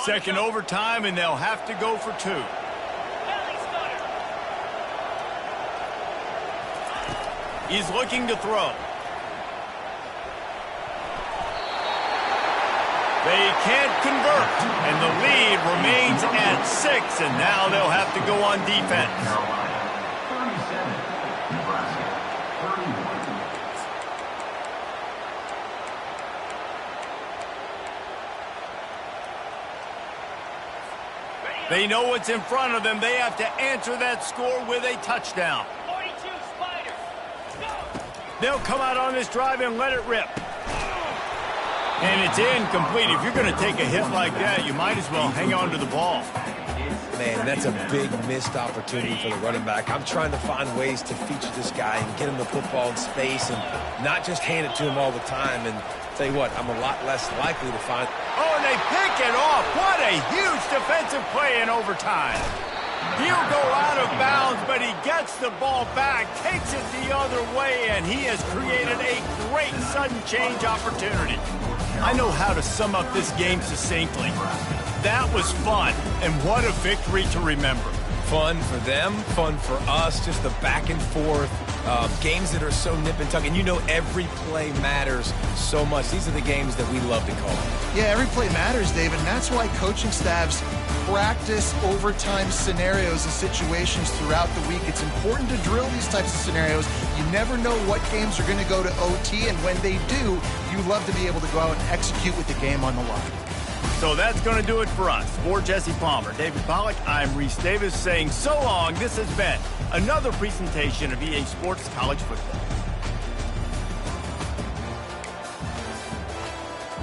Second overtime, and they'll have to go for two. He's looking to throw. They can't convert, and the lead remains at 6, and now they'll have to go on defense. Carolina, 37. Nebraska, 31. They know what's in front of them. They have to answer that score with a touchdown. 42 Spiders. Go! They'll come out on this drive and let it rip. And it's incomplete. If you're going to take a hit like that, you might as well hang on to the ball. Man, that's a big missed opportunity for the running back. I'm trying to find ways to feature this guy and get him the football in space and not just hand it to him all the time. And tell you what, I'm a lot less likely to find... Oh, and they pick it off. What a huge defensive play in overtime. He'll go out of bounds, but he gets the ball back, takes it the other way, and he has created a great sudden change opportunity. I know how to sum up this game succinctly. That was fun, and what a victory to remember. Fun for them, fun for us, just the back and forth, games that are so nip and tuck. And you know every play matters so much. These are the games that we love to call. Yeah, every play matters, David, and that's why coaching staffs practice overtime scenarios and situations throughout the week. It's important to drill these types of scenarios. You never know what games are going to go to OT, and when they do, you love to be able to go out and execute with the game on the line. So that's going to do it for us. For Jesse Palmer, David Pollack, I'm Reese Davis saying so long. This has been another presentation of EA Sports College Football.